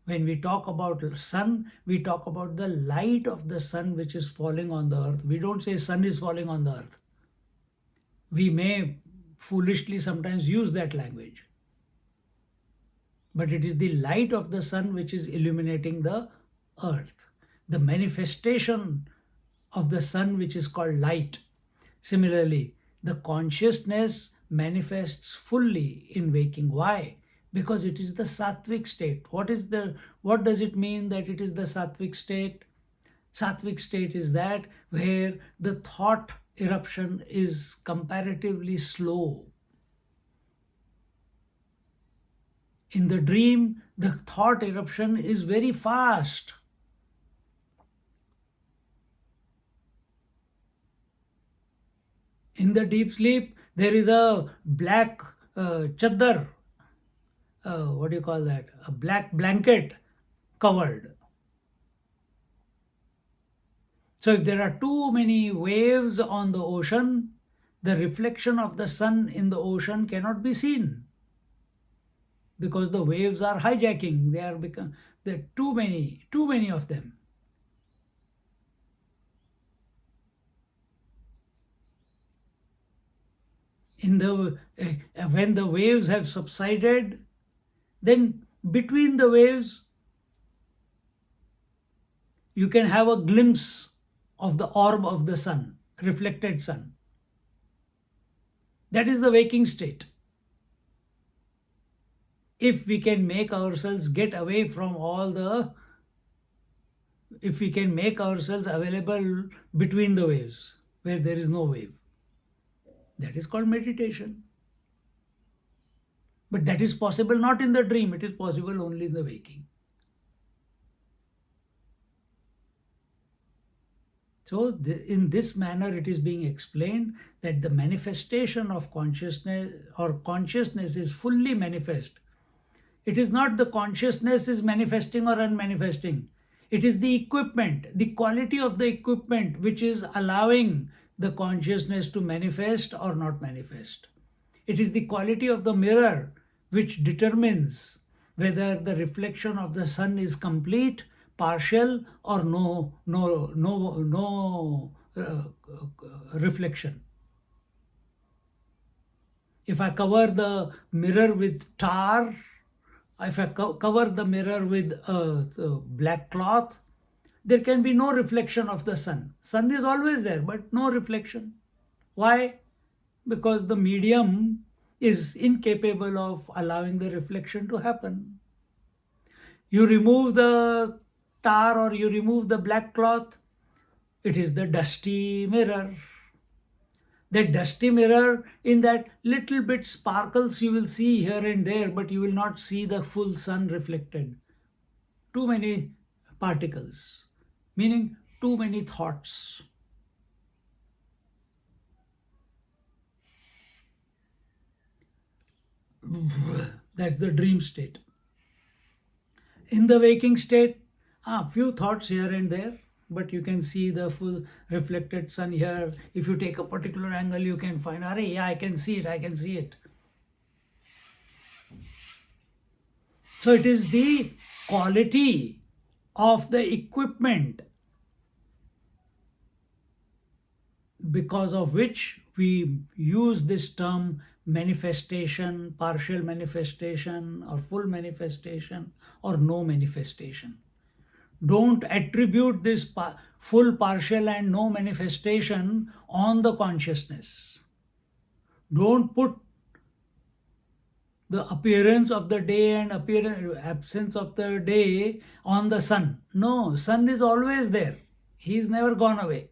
Speaker 1: When we talk about sun, we talk about the light of the sun which is falling on the earth. We don't say sun is falling on the earth. We may foolishly sometimes use that language. But it is the light of the sun which is illuminating the earth. The manifestation of the sun which is called light. Similarly, the consciousness manifests fully in waking. Why? Because it is the sattvic state. What does it mean that it is the sattvic state? Sattvic state is that where the thought eruption is comparatively slow. In the dream, the thought eruption is very fast. In the deep sleep, there is a black chadar, what do you call that? A black blanket covered. So if there are too many waves on the ocean, the reflection of the sun in the ocean cannot be seen because the waves are hijacking. There are too many of them. When the waves have subsided, then between the waves you can have a glimpse of the orb of the sun, reflected sun. That is the waking state. If we can make ourselves get away from if we can make ourselves available between the waves, where there is no wave, that is called meditation. But that is possible not in the dream, it is possible only in the waking. So, in this manner, it is being explained that the manifestation of consciousness or consciousness is fully manifest. It is not the consciousness is manifesting or unmanifesting. It is the equipment, the quality of the equipment which is allowing the consciousness to manifest or not manifest. It is the quality of the mirror which determines whether the reflection of the sun is complete, partial, or no reflection. If I cover the mirror with tar, if I cover the mirror with a black cloth, there can be no reflection of the sun. Sun is always there, but no reflection. Why? Because the medium is incapable of allowing the reflection to happen. You remove the tar or you remove the black cloth, it is the dusty mirror. That dusty mirror, in that little bit sparkles you will see here and there, but you will not see the full sun reflected. Too many particles, meaning too many thoughts. That's the dream state. In the waking state, few thoughts here and there, but you can see the full reflected sun here. If you take a particular angle, you can find, yeah, I can see it, I can see it. So it is the quality of the equipment because of which we use this term manifestation, partial manifestation, or full manifestation, or no manifestation. Don't attribute this full, partial, and no manifestation on the consciousness. Don't put the appearance of the day and absence of the day on the sun. No, sun is always there. He is never gone away.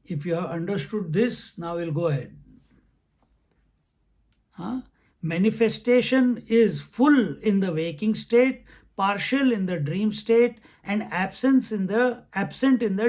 Speaker 1: If you have understood this, now we'll go ahead. Manifestation is full in the waking state, partial in the dream state, and absent in the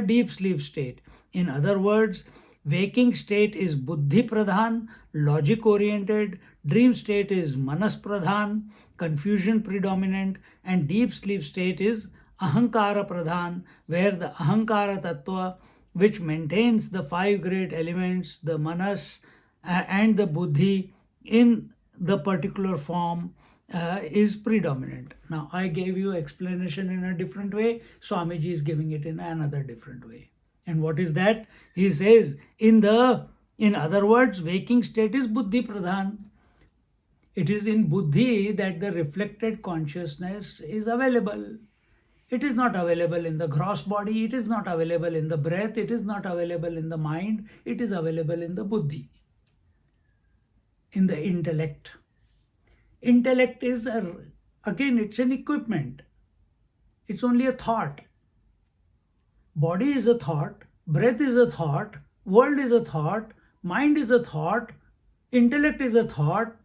Speaker 1: deep sleep state. In other words, waking state is buddhi pradhan, logic oriented, dream state is manas pradhan, confusion predominant, and deep sleep state is ahankara pradhan, where the ahankara tattva, which maintains the five great elements, the manas and the buddhi in the particular form, is predominant. Now, I gave you explanation in a different way. Swamiji is giving it in another different way. And what is that? He says, in other words, waking state is buddhi pradhan. It is in buddhi that the reflected consciousness is available. It is not available in the gross body. It is not available in the breath. It is not available in the mind. It is available in the buddhi, in the intellect. Intellect is, again, it's an equipment. It's only a thought. Body is a thought, breath is a thought, world is a thought, mind is a thought, intellect is a thought,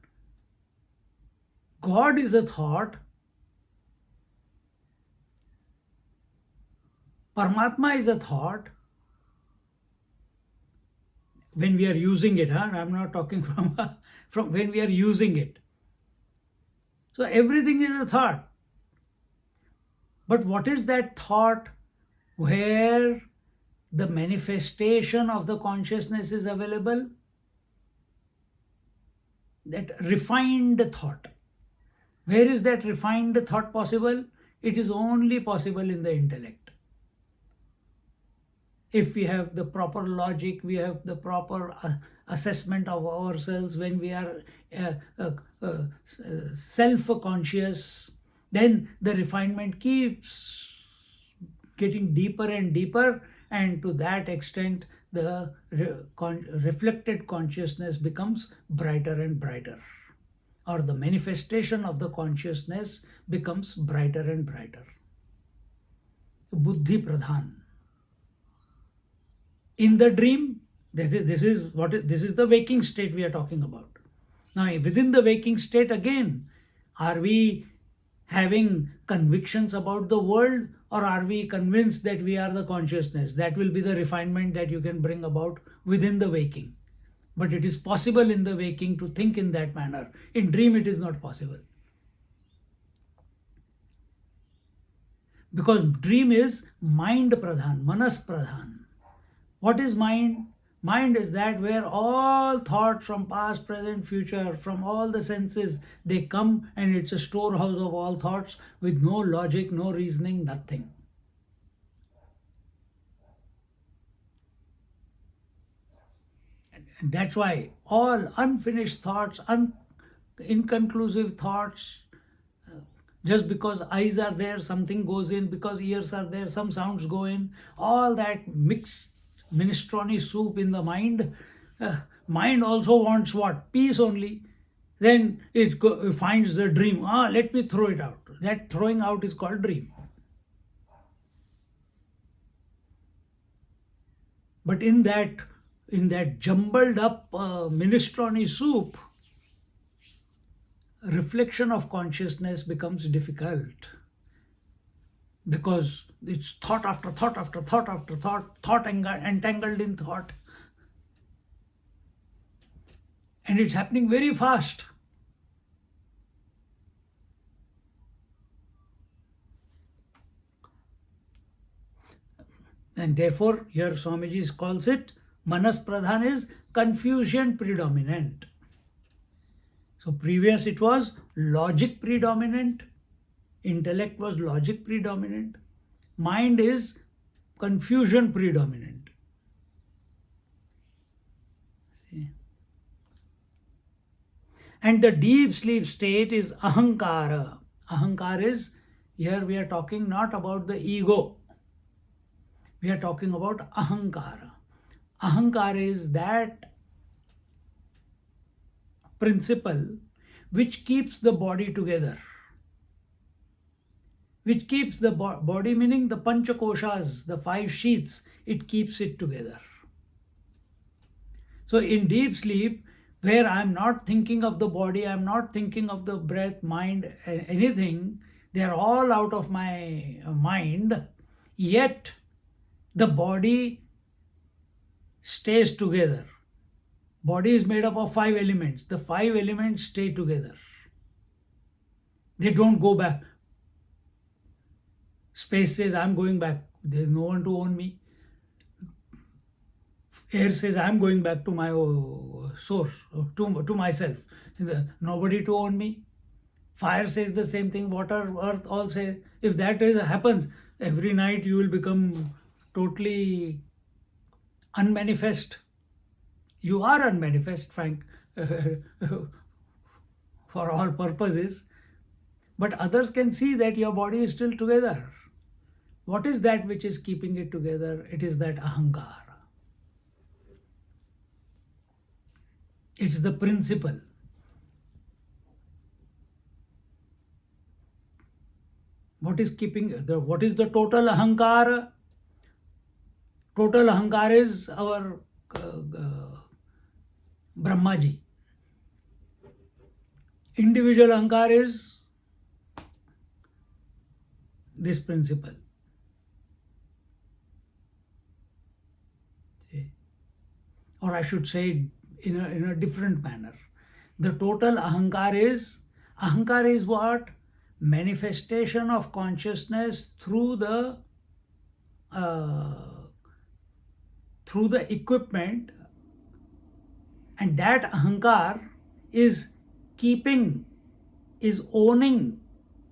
Speaker 1: God is a thought, Paramatma is a thought. When we are using it, I'm not talking from when we are using it. So everything is a thought. But what is that thought where the manifestation of the consciousness is available? That refined thought. Where is that refined thought possible? It is only possible in the intellect. If we have the proper logic, we have the proper assessment of ourselves, when we are self-conscious, then the refinement keeps getting deeper and deeper, and to that extent the reflected consciousness becomes brighter and brighter, or the manifestation of the consciousness becomes brighter and brighter. Buddhi pradhan. In the dream, this is the waking state we are talking about. Now, within the waking state, again, are we having convictions about the world, or are we convinced that we are the consciousness? That will be the refinement that you can bring about within the waking. But it is possible in the waking to think in that manner. In dream, it is not possible. Because dream is mind pradhan, manas pradhan. What is mind? Mind is that where all thought from past, present, future, from all the senses, they come, and it's a storehouse of all thoughts with no logic, no reasoning, nothing. And that's why all unfinished thoughts, inconclusive thoughts, just because eyes are there, something goes in, because ears are there, some sounds go in, all that mixed minestrone soup in the mind. Mind also wants what? Peace only. Then it finds the dream. Let me throw it out. That throwing out is called dream. But in that jumbled up minestrone soup, reflection of consciousness becomes difficult, because it's thought after thought after thought after thought entangled in thought, and it's happening very fast. And therefore, here Swamiji calls it Manas Pradhan is confusion predominant. So previous it was logic predominant, intellect was logic predominant, mind is confusion predominant. See? And the deep sleep state is ahankara. Ahankara is, here we are talking not about the ego, we are talking about ahankara. Ahankara is that principle which keeps the body together, which keeps the body, meaning the panchakoshas, the five sheaths, it keeps it together. So in deep sleep, where I am not thinking of the body, I am not thinking of the breath, mind, anything, they are all out of my mind, yet the body stays together. Body is made up of 5 elements. The 5 elements stay together. They don't go back. Space says, I'm going back. There's no one to own me. Air says, I'm going back to my source, to myself. Nobody to own me. Fire says the same thing. Water, earth all say. If that happens, every night you will become totally unmanifest. You are unmanifest, Frank, for all purposes. But others can see that your body is still together. What is that which is keeping it together? It is that ahankara. It's the principle. What is keeping, what is the total ahankara? Total ahankara is our Brahmaji. Individual ahankara is this principle. Or I should say in a different manner. The total ahankara is what? Manifestation of consciousness through the equipment, and that ahankar is owning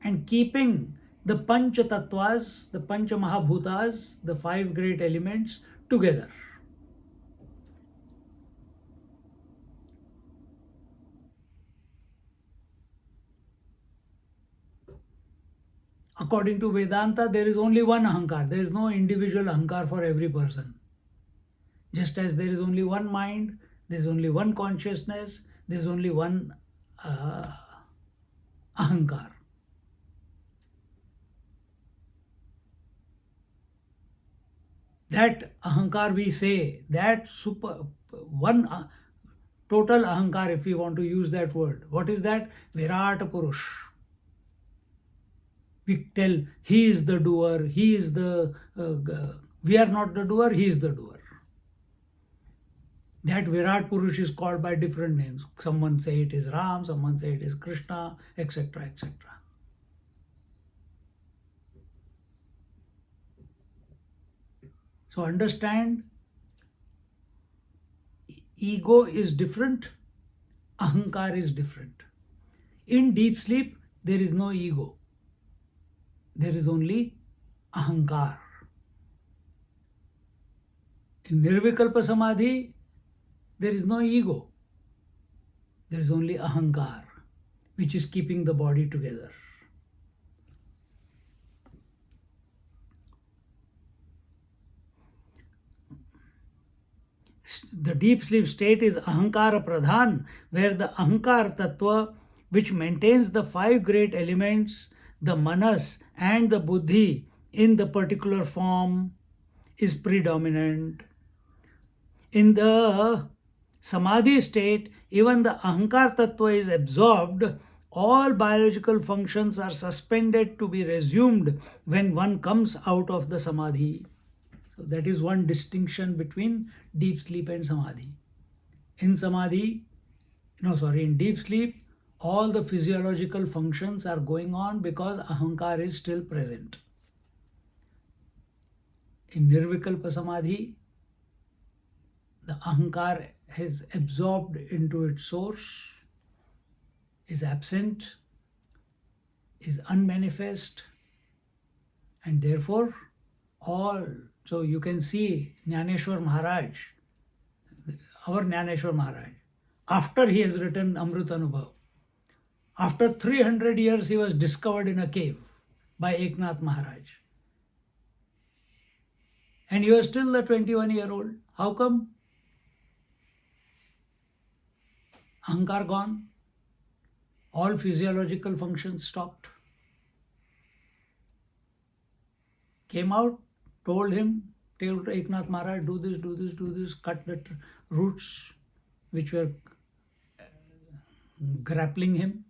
Speaker 1: and keeping the pancha tattvas, the pancha mahabhutas, the 5 great elements together. According to Vedanta, there is only one ahankar. There is no individual ahankar for every person. Just as there is only one mind, there is only one consciousness, there is only one ahankar. That ahankar we say, that one total ahankar, if we want to use that word. What is that? Virat Purush. We tell he is the doer, he is the, we are not the doer, he is the doer. That Virat Purush is called by different names. Someone say it is Ram, someone say it is Krishna, etc., etc. So understand, ego is different, ahankar is different. In deep sleep, there is no ego. There is only ahankar. In Nirvikalpa Samadhi, there is no ego. There is only ahankar, which is keeping the body together. The deep sleep state is ahankara pradhan, where the ahankar tattva, which maintains the five great elements, the manas and the buddhi in the particular form, is predominant. In the samadhi state, even the ahankar tattva is absorbed. All biological functions are suspended to be resumed when one comes out of the samadhi. So that is one distinction between deep sleep and samadhi. In deep sleep, all the physiological functions are going on because ahankar is still present. In Nirvikalpa Samadhi, the ahankar has absorbed into its source, is absent, is unmanifest, and therefore all. So you can see Jnaneshwar Maharaj, our Jnaneshwar Maharaj, after he has written Amrutanubhava, after 300 years he was discovered in a cave by Eknath Maharaj. And he was still a 21-year-old. How come? Ahankar gone. All physiological functions stopped. Came out, told Eknath Maharaj, do this, cut the roots which were grappling him.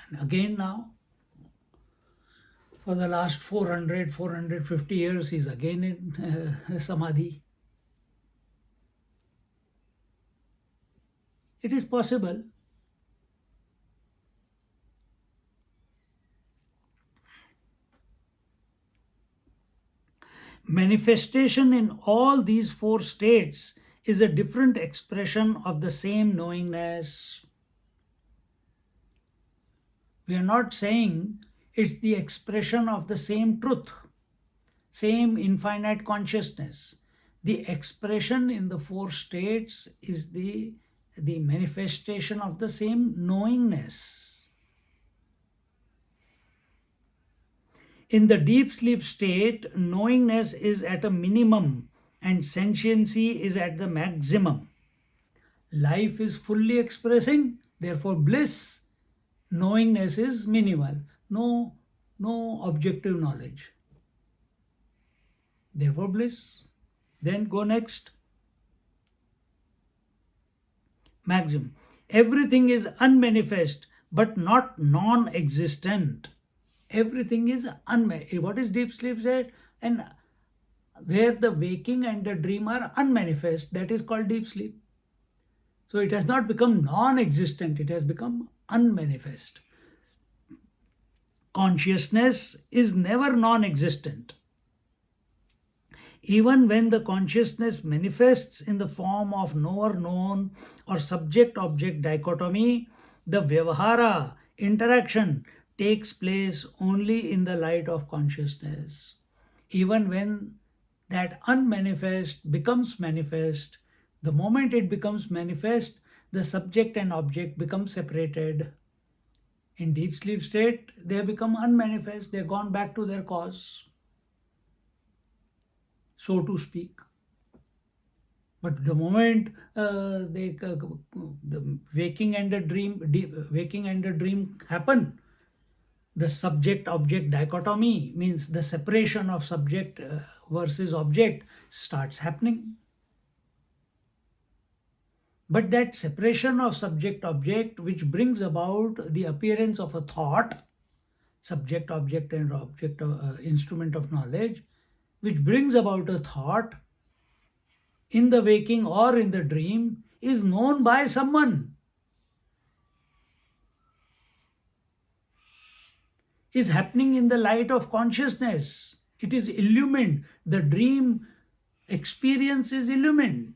Speaker 1: And again now, for the last 450 years, he's again in samadhi. It is possible. Manifestation in all these four states is a different expression of the same knowingness. We are not saying it's the expression of the same truth, same infinite consciousness. The expression in the four states is the manifestation of the same knowingness. In the deep sleep state, knowingness is at a minimum and sentiency is at the maximum. Life is fully expressing, therefore bliss. Knowingness is minimal, no objective knowledge. Therefore bliss. Then go next. Maximum. Everything is unmanifest but not non-existent. Everything is unmanifest. What is deep sleep state? And where the waking and the dream are unmanifest, that is called deep sleep. So it has not become non-existent, it has become unmanifest. Consciousness is never non-existent. Even when the consciousness manifests in the form of knower-known or subject-object dichotomy, the vyavahara, interaction, takes place only in the light of consciousness. Even when that unmanifest becomes manifest, the moment it becomes manifest, the subject and object become separated. In deep sleep state, they have become unmanifest, they have gone back to their cause, so to speak. But the moment the waking and the dream happen, the subject-object dichotomy, means the separation of subject versus object, starts happening. But that separation of subject-object, which brings about the appearance of a thought, subject, object, and object, instrument of knowledge, which brings about a thought in the waking or in the dream, is known by someone, is happening in the light of consciousness. It is illumined. The dream experience is illumined.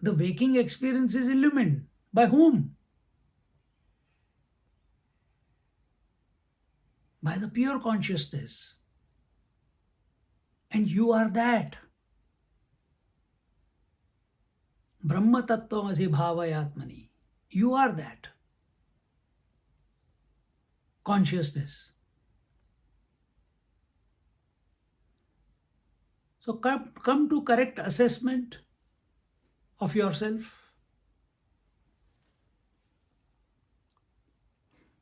Speaker 1: The waking experience is illumined. By whom? By the pure consciousness. And you are that. Brahma tattvamasi bhavayatmani. You are that consciousness. So come to correct assessment of yourself.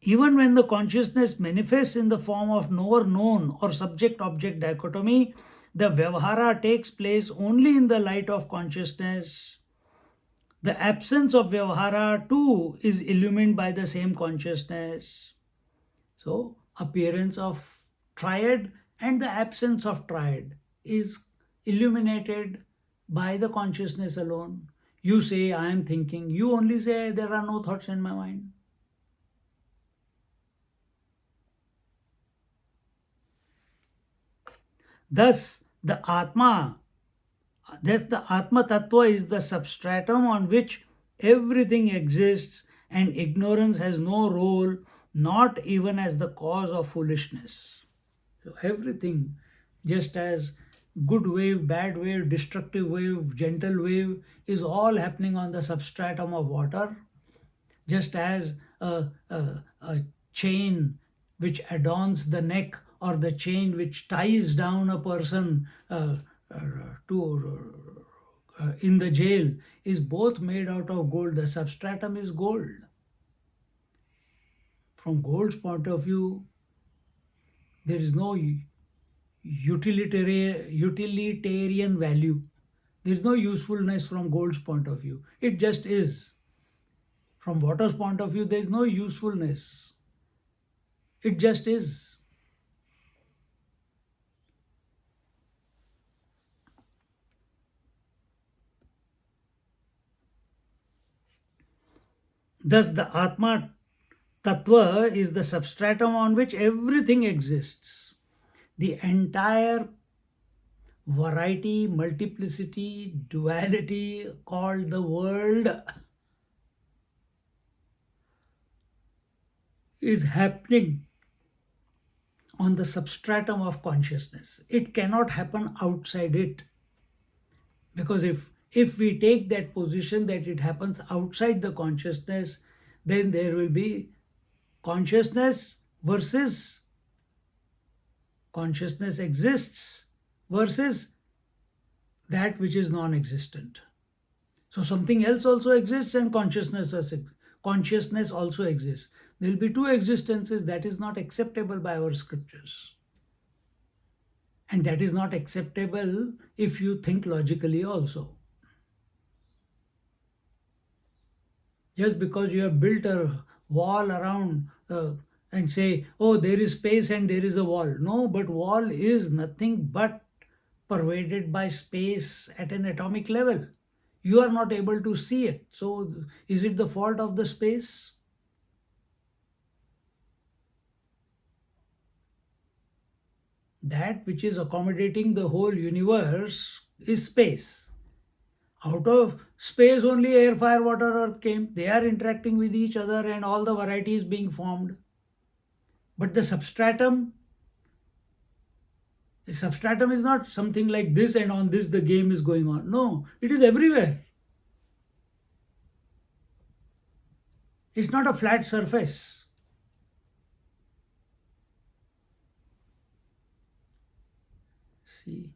Speaker 1: Even when the consciousness manifests in the form of knower-known or subject-object dichotomy, the vyavahara takes place only in the light of consciousness. The absence of vyavahara too is illumined by the same consciousness. So, appearance of triad and the absence of triad is illuminated by the consciousness alone. You say, I am thinking. You only say, there are no thoughts in my mind. Thus, the Atma Tattva is the substratum on which everything exists, and ignorance has no role, not even as the cause of foolishness. So, everything, just as good wave, bad wave, destructive wave, gentle wave, is all happening on the substratum of water, just as a chain which adorns the neck or the chain which ties down a person in the jail is both made out of gold. The substratum is gold. From gold's point of view, there is no utilitarian value. There is no usefulness from gold's point of view. It just is. From water's point of view, there is no usefulness. It just is. Thus, the Atma Tattva is the substratum on which everything exists. The entire variety, multiplicity, duality called the world is happening on the substratum of consciousness. It cannot happen outside it. Because if we take that position that it happens outside the consciousness, then there will be consciousness versus consciousness exists versus that which is non-existent. So something else also exists and consciousness also exists. There will be two existences. That is not acceptable by our scriptures. And that is not acceptable if you think logically also. Just because you have built a wall around and say, oh, there is space and there is a wall. No, but wall is nothing but pervaded by space at an atomic level. You are not able to see it. So is it the fault of the space? That which is accommodating the whole universe is space. Out of space only air, fire, water, earth came. They are interacting with each other and all the varieties being formed. But the substratum is not something like this and on this the game is going on. No, it is everywhere. It's not a flat surface. See.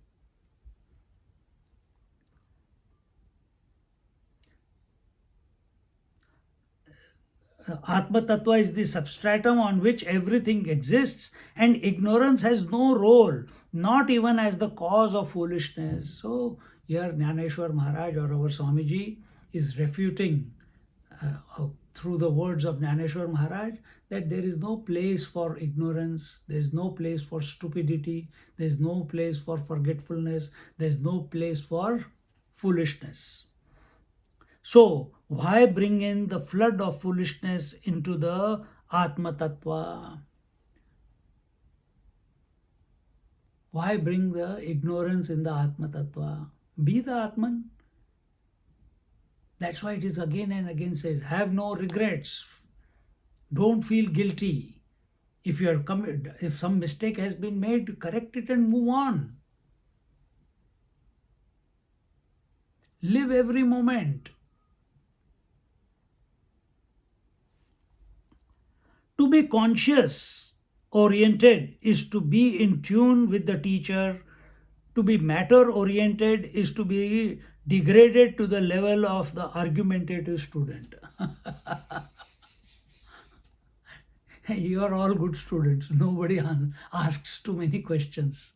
Speaker 1: Atma Tattva is the substratum on which everything exists, and ignorance has no role, not even as the cause of foolishness. So, here Jnaneshwar Maharaj or our Swamiji is refuting through the words of Jnaneshwar Maharaj, that there is no place for ignorance, there is no place for stupidity, there is no place for forgetfulness, there is no place for foolishness. So, why bring in the flood of foolishness into the Atma Tattva? Why bring the ignorance in the Atma Tattva? Be the Atman. That's why it is again and again says, have no regrets. Don't feel guilty. If some mistake has been made, correct it and move on. Live every moment. To be conscious oriented is to be in tune with the teacher. To be matter oriented is to be degraded to the level of the argumentative student. You are all good students. Nobody asks too many questions.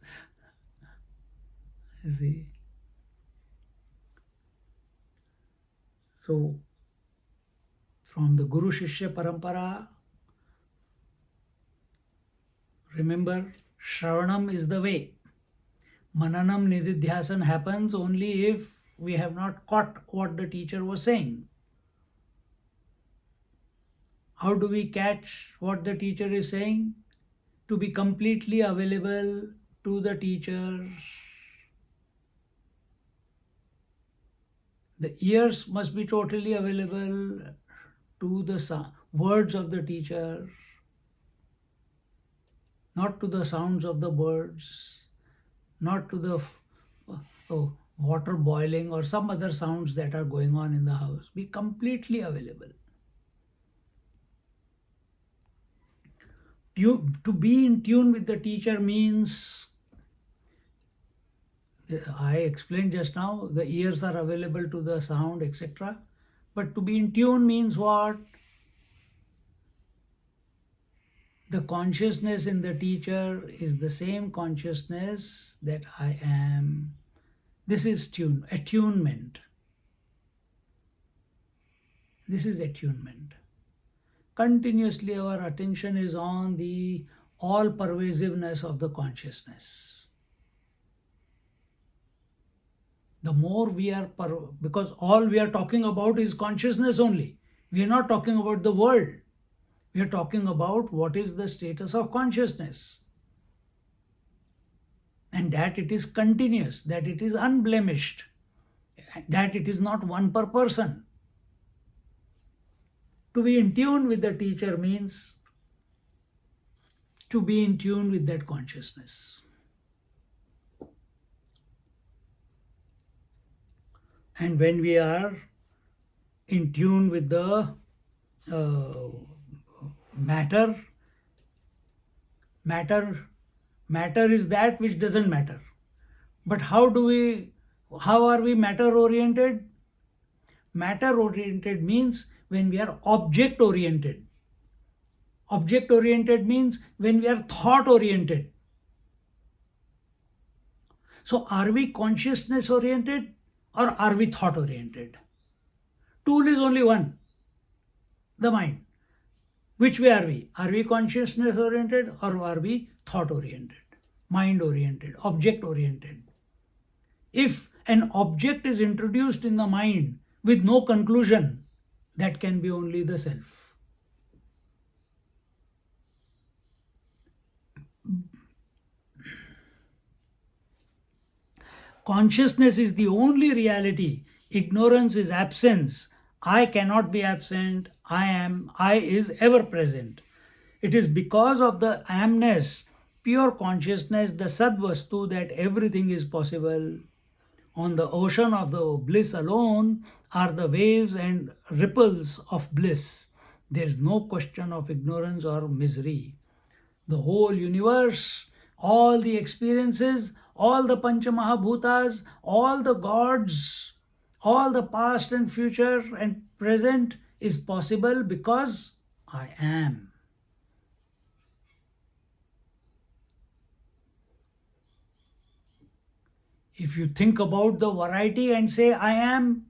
Speaker 1: You see. So, from the Guru Shishya Parampara, remember, Shravanam is the way. Mananam Nididhyasan happens only if we have not caught what the teacher was saying. How do we catch what the teacher is saying? To be completely available to the teacher. The ears must be totally available to the words of the teacher, not to the sounds of the birds, not to the water boiling or some other sounds that are going on in the house. Be completely available. To be in tune with the teacher means, I explained just now, the ears are available to the sound, etc. But to be in tune means what? The consciousness in the teacher is the same consciousness that I am. This is attunement. This is attunement. Continuously our attention is on the all-pervasiveness of the consciousness. The more we are, because all we are talking about is consciousness only. We are not talking about the world. We are talking about what is the status of consciousness. And that it is continuous, that it is unblemished, that it is not one per person. To be in tune with the teacher means to be in tune with that consciousness. And when we are in tune with the matter is that which doesn't matter. But how are we matter oriented? Matter oriented means when we are object oriented. Object oriented means when we are thought oriented. So are we consciousness oriented or are we thought oriented? Tool is only one, the mind. Which way are we? Are we consciousness oriented or are we thought oriented, mind oriented, object oriented? If an object is introduced in the mind with no conclusion, that can be only the self. Consciousness is the only reality. Ignorance is absence. I cannot be absent. I is ever present. It is because of the amness, pure consciousness, the Sadvastu, that everything is possible. On the ocean of the bliss alone are the waves and ripples of bliss. There is no question of ignorance or misery. The whole universe, all the experiences, all the Panchamahabhutas, all the gods, all the past and future and present is possible because I am. If you think about the variety and say I am,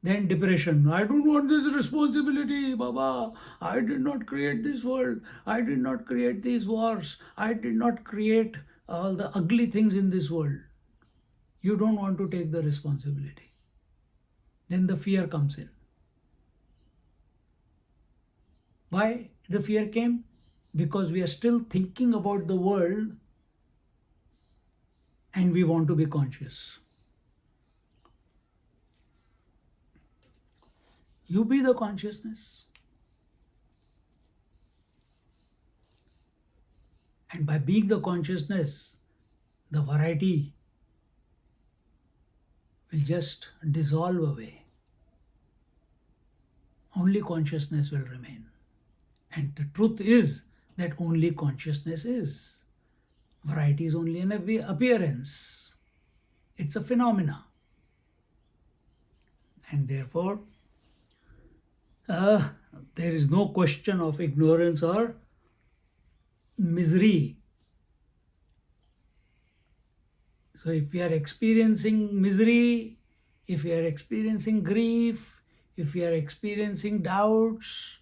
Speaker 1: Then depression. I don't want this responsibility, Baba. I did not create this world. I did not create these wars. I did not create all the ugly things in this world. You don't want to take the responsibility. Then the fear comes in. Why the fear came? Because we are still thinking about the world and we want to be conscious. You be the consciousness. And by being the consciousness, the variety will just dissolve away. Only consciousness will remain. And the truth is that only consciousness is. Variety is only an appearance, it's a phenomena. And therefore, uh, there is no question of ignorance or misery. So, if we are experiencing misery, if we are experiencing grief, if we are experiencing doubts,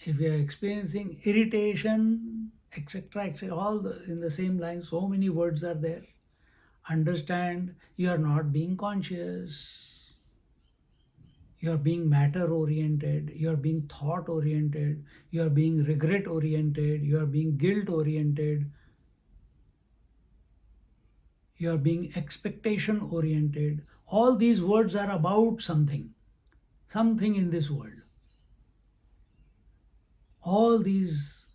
Speaker 1: if we are experiencing irritation, etc., etc., all in the same line, so many words are there. Understand you are not being conscious. You are being matter oriented, you are being thought oriented, you are being regret oriented, you are being guilt oriented, you are being expectation oriented. All these words are about something, something in this world. All these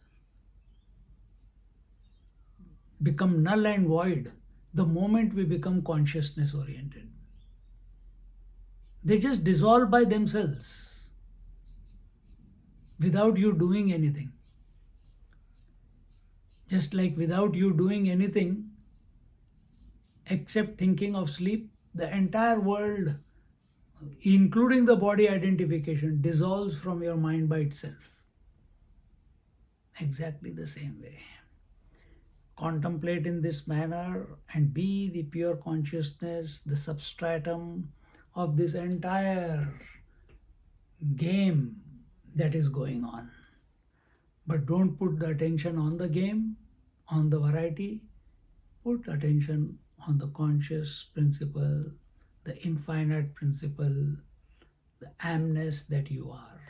Speaker 1: become null and void the moment we become consciousness oriented. They just dissolve by themselves without you doing anything. Just like without you doing anything except thinking of sleep, the entire world, including the body identification, dissolves from your mind by itself. Exactly the same way. Contemplate in this manner and be the pure consciousness, the substratum of this entire game that is going on. But don't put the attention on the game, on the variety. Put attention on the conscious principle, the infinite principle, the amness that you are.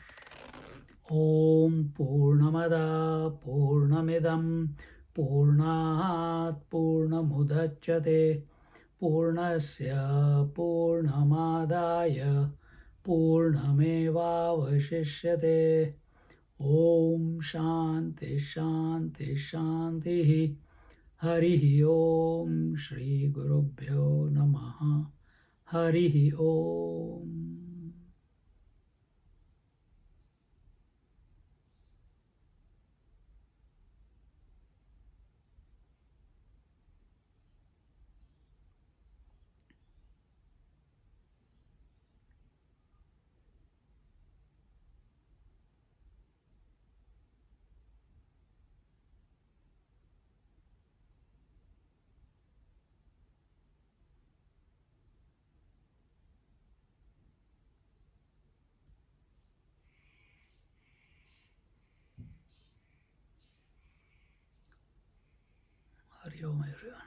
Speaker 1: Om Purnamada Purnamidam Purnat Purnamudachyate Purnasya Purnamadaya Purnamevavashishyate. Om Shanti Shanti Shanti. Harihi Om Shri Gurubhyo Namaha. Harihi Om. Hari Om, everyone.